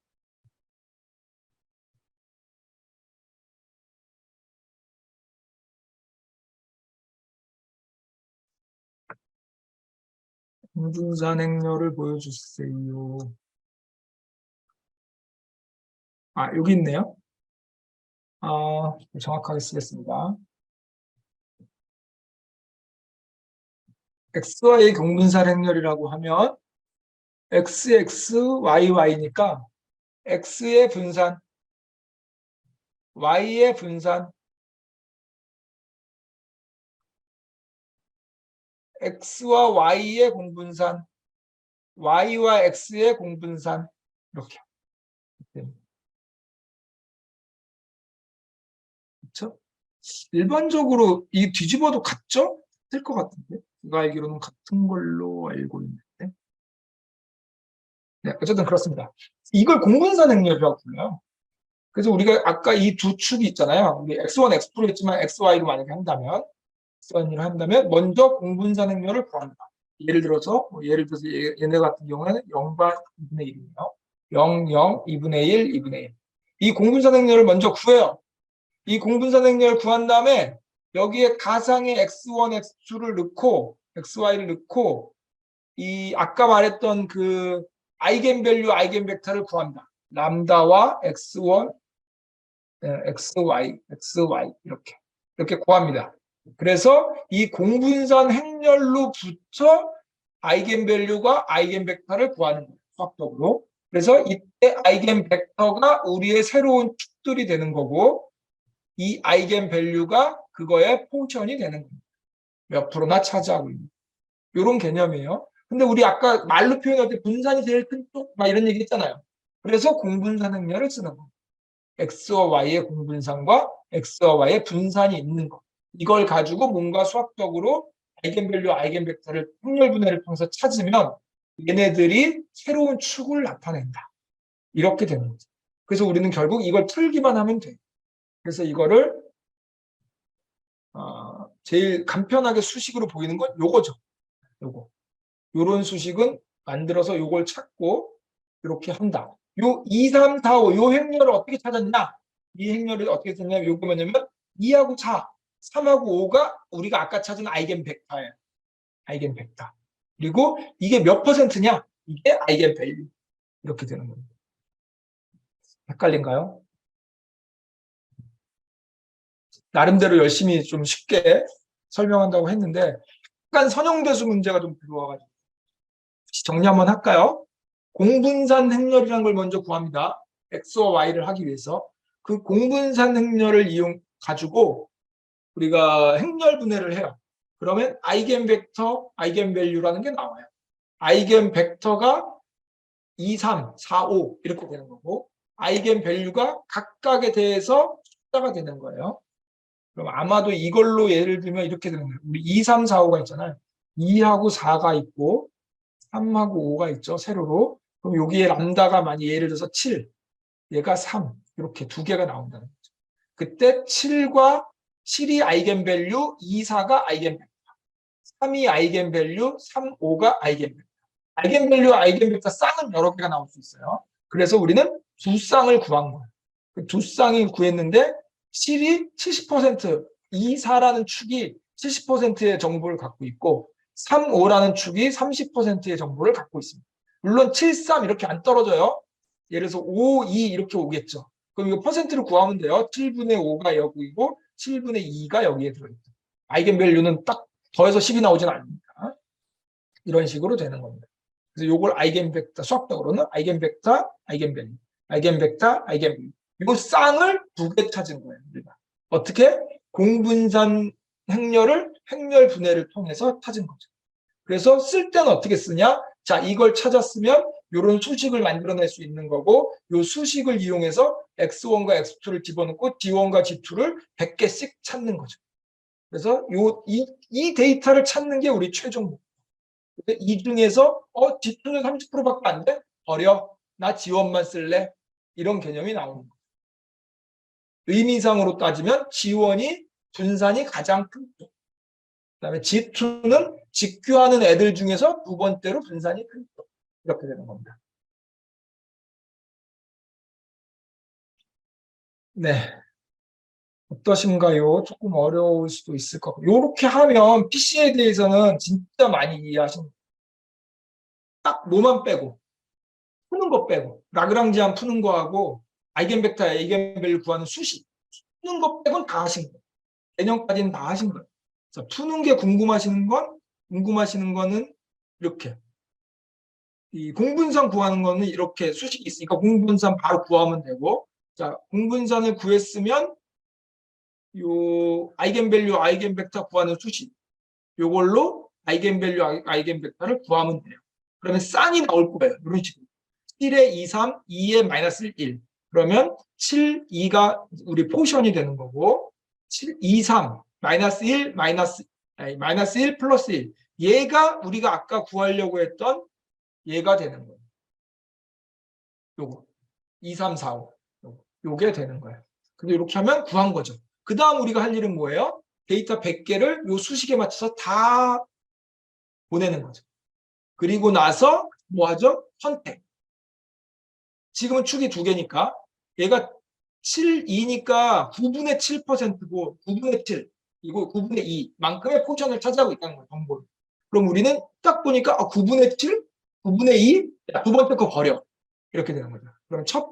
공분산 행렬을 보여주세요. 여기 있네요. 정확하게 쓰겠습니다. x와의 공분산 행렬이라고 하면 x, y니까 x의 분산, y의 분산, x와 y의 공분산, y와 x의 공분산 이렇게. 그렇죠? 일반적으로 이 뒤집어도 같죠? 될 것 같은데. 제가 알기로는 같은 걸로 알고 있는데. 네, 어쨌든 그렇습니다. 이걸 공분산 행렬이라고 불러요. 그래서 우리가 아까 이 두 축이 있잖아요. 우리 x1, x2로 했지만 xy로 만약에 한다면 x1을 한다면 먼저 공분산 행렬을 구합니다. 예를 들어서 얘네 같은 경우에는 0과 2분의 1이에요. 0, 0, 2분의 1, 2분의 1. 이 공분산 행렬을 먼저 구해요. 이 공분산 행렬을 구한 다음에 여기에 가상의 x1, x2를 넣고 xy를 넣고 이 아까 말했던 그 아이겐밸류, 아이겐벡터를 구합니다. 람다와 x1, xy 이렇게 구합니다. 그래서 이 공분산 행렬로부터 아이겐밸류가 아이겐벡터를 구하는 거예요. 수학적으로. 그래서 이때 아이겐벡터가 우리의 새로운 축들이 되는 거고 이 아이겐밸류가 그거의 펑션이 되는 겁니다. 몇 프로나 차지하고 있는 이런 개념이에요. 근데 우리 아까 말로 표현할 때 분산이 제일 큰 쪽 막 이런 얘기 했잖아요. 그래서 공분산 행렬을 쓰는 겁니다. x와 y의 공분산과 x와 y의 분산이 있는 것. 이걸 가지고 뭔가 수학적으로 아이겐밸류, 아이겐벡터를 행렬 분해를 통해서 찾으면 얘네들이 새로운 축을 나타낸다. 이렇게 되는 거죠. 그래서 우리는 결국 이걸 풀기만 하면 돼. 그래서 이거를 제일 간편하게 수식으로 보이는 건 요거죠. 요거. 요런 수식은 만들어서 요걸 찾고 이렇게 한다. 요 2, 3, 4, 5, 요 행렬을 어떻게 찾았냐? 이 행렬을 어떻게 찾냐면 요거 뭐냐면 2하고 4, 3하고 5가 우리가 아까 찾은 아이겐 벡터예요. 아이겐 벡터. 그리고 이게 몇 퍼센트냐? 이게 아이겐 밸류. 이렇게 되는 겁니다. 헷갈린가요? 나름대로 열심히 좀 쉽게 설명한다고 했는데 약간 선형대수 문제가 좀 들어와가지고 정리 한번 할까요? 공분산 행렬이라는 걸 먼저 구합니다. X와 Y를 하기 위해서 그 공분산 행렬을 이용 가지고 우리가 행렬 분해를 해요. 그러면 아이겐 벡터, 아이겐 밸류라는 게 나와요. 아이겐 벡터가 2, 3, 4, 5 이렇게 되는 거고 아이겐 밸류가 각각에 대해서 숫자가 되는 거예요. 그럼 아마도 이걸로 예를 들면 이렇게 되는 거예요. 우리 2, 3, 4, 5가 있잖아요. 2하고 4가 있고 3하고 5가 있죠. 세로로. 그럼 여기에 람다가 만약 예를 들어서 7, 얘가 3 이렇게 두 개가 나온다는 거죠. 그때 7과 7이 아이겐 밸류, 2, 4가 아이겐 벡터, 3이 아이겐 밸류, 3, 5가 아이겐 벡터. 아이겐 밸류, 아이겐 벡터 쌍은 여러 개가 나올 수 있어요. 그래서 우리는 두 쌍을 구한 거예요. 그 두 쌍을 구했는데 7이 70%, 2, 4라는 축이 70%의 정보를 갖고 있고 3, 5라는 축이 30%의 정보를 갖고 있습니다. 물론 7, 3 이렇게 안 떨어져요. 예를 들어서 5, 2 이렇게 오겠죠. 그럼 이거 퍼센트를 구하면 돼요. 7분의 5가 여기고 7분의 2가 여기에 들어있죠. 아이겐 밸류는 딱 더해서 10이 나오진 않으니까. 이런 식으로 되는 겁니다. 그래서 이걸 아이겐 벡터, 수학적으로는 아이겐 벡터, 아이겐 밸류, 아이겐 벡터, 아이겐 밸류. 이 쌍을 두 개 찾은 거예요. 우리가. 어떻게? 공분산 행렬을 행렬 분해를 통해서 찾은 거죠. 그래서 쓸 때는 어떻게 쓰냐? 자, 이걸 찾았으면 이런 수식을 만들어낼 수 있는 거고 이 수식을 이용해서 x1과 x2를 집어넣고 g1과 g2를 100개씩 찾는 거죠. 그래서 이 데이터를 찾는 게 우리 최종 목표. 이 중에서 G2는 30%밖에 안 돼? 버려. 나 G1만 쓸래. 이런 개념이 나오는 거예요. 의미상으로 따지면 G1이 분산이 가장 큰 쪽. 그다음에 G2는 직교하는 애들 중에서 두 번째로 분산이 큰 쪽. 이렇게 되는 겁니다. 네. 어떠신가요? 조금 어려울 수도 있을 것 같고. 이렇게 하면 PC에 대해서는 진짜 많이 이해하시는 거예요. 딱 뭐만 빼고. 푸는 거 빼고 라그랑지안 푸는 거하고 아이겐벡터, 아이겐밸류 구하는 수식 푸는 거 빼고는 다 하신 거예요. 개념까지는 다 하신 거예요. 자, 푸는 게 궁금하시는 거는 이렇게 이 공분산 구하는 거는 이렇게 수식이 있으니까 공분산 바로 구하면 되고 자 공분산을 구했으면 요 아이겐밸류, 아이겐벡터 구하는 수식 요걸로 아이겐밸류, 아이겐벡터를 구하면 돼요. 그러면 쌍이 나올 거예요. 이런 식으로 7에 2, 3, 2에 마이너스 1. 그러면 7, 2가 우리 포션이 되는 거고 7, 2, 3, 마이너스 1, 마이너스 1 플러스 1. 얘가 우리가 아까 구하려고 했던 얘가 되는 거예요. 요거. 2, 3, 4, 5. 요게 되는 거예요. 근데 이렇게 하면 구한 거죠. 그 다음 우리가 할 일은 뭐예요? 데이터 100개를 요 수식에 맞춰서 다 보내는 거죠. 그리고 나서 뭐 하죠? 선택. 지금은 축이 두 개니까 얘가 7, 2니까 9분의 7%고 9분의 7, 이거 9분의 2만큼의 포션을 차지하고 있다는 거예요. 정보를. 그럼 우리는 딱 보니까 9분의 7, 9분의 2, 두 번째 거 버려. 이렇게 되는 거죠. 그럼 첫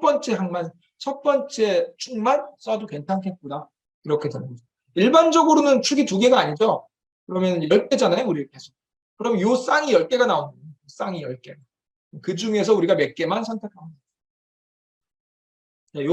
번째 축만 써도 괜찮겠구나. 이렇게 되는 거죠. 일반적으로는 축이 두 개가 아니죠. 그러면 10개잖아요. 우리 계속. 그럼 요 쌍이 10개가 나오는 거예요. 쌍이 10개. 그 중에서 우리가 몇 개만 선택하면 돼요.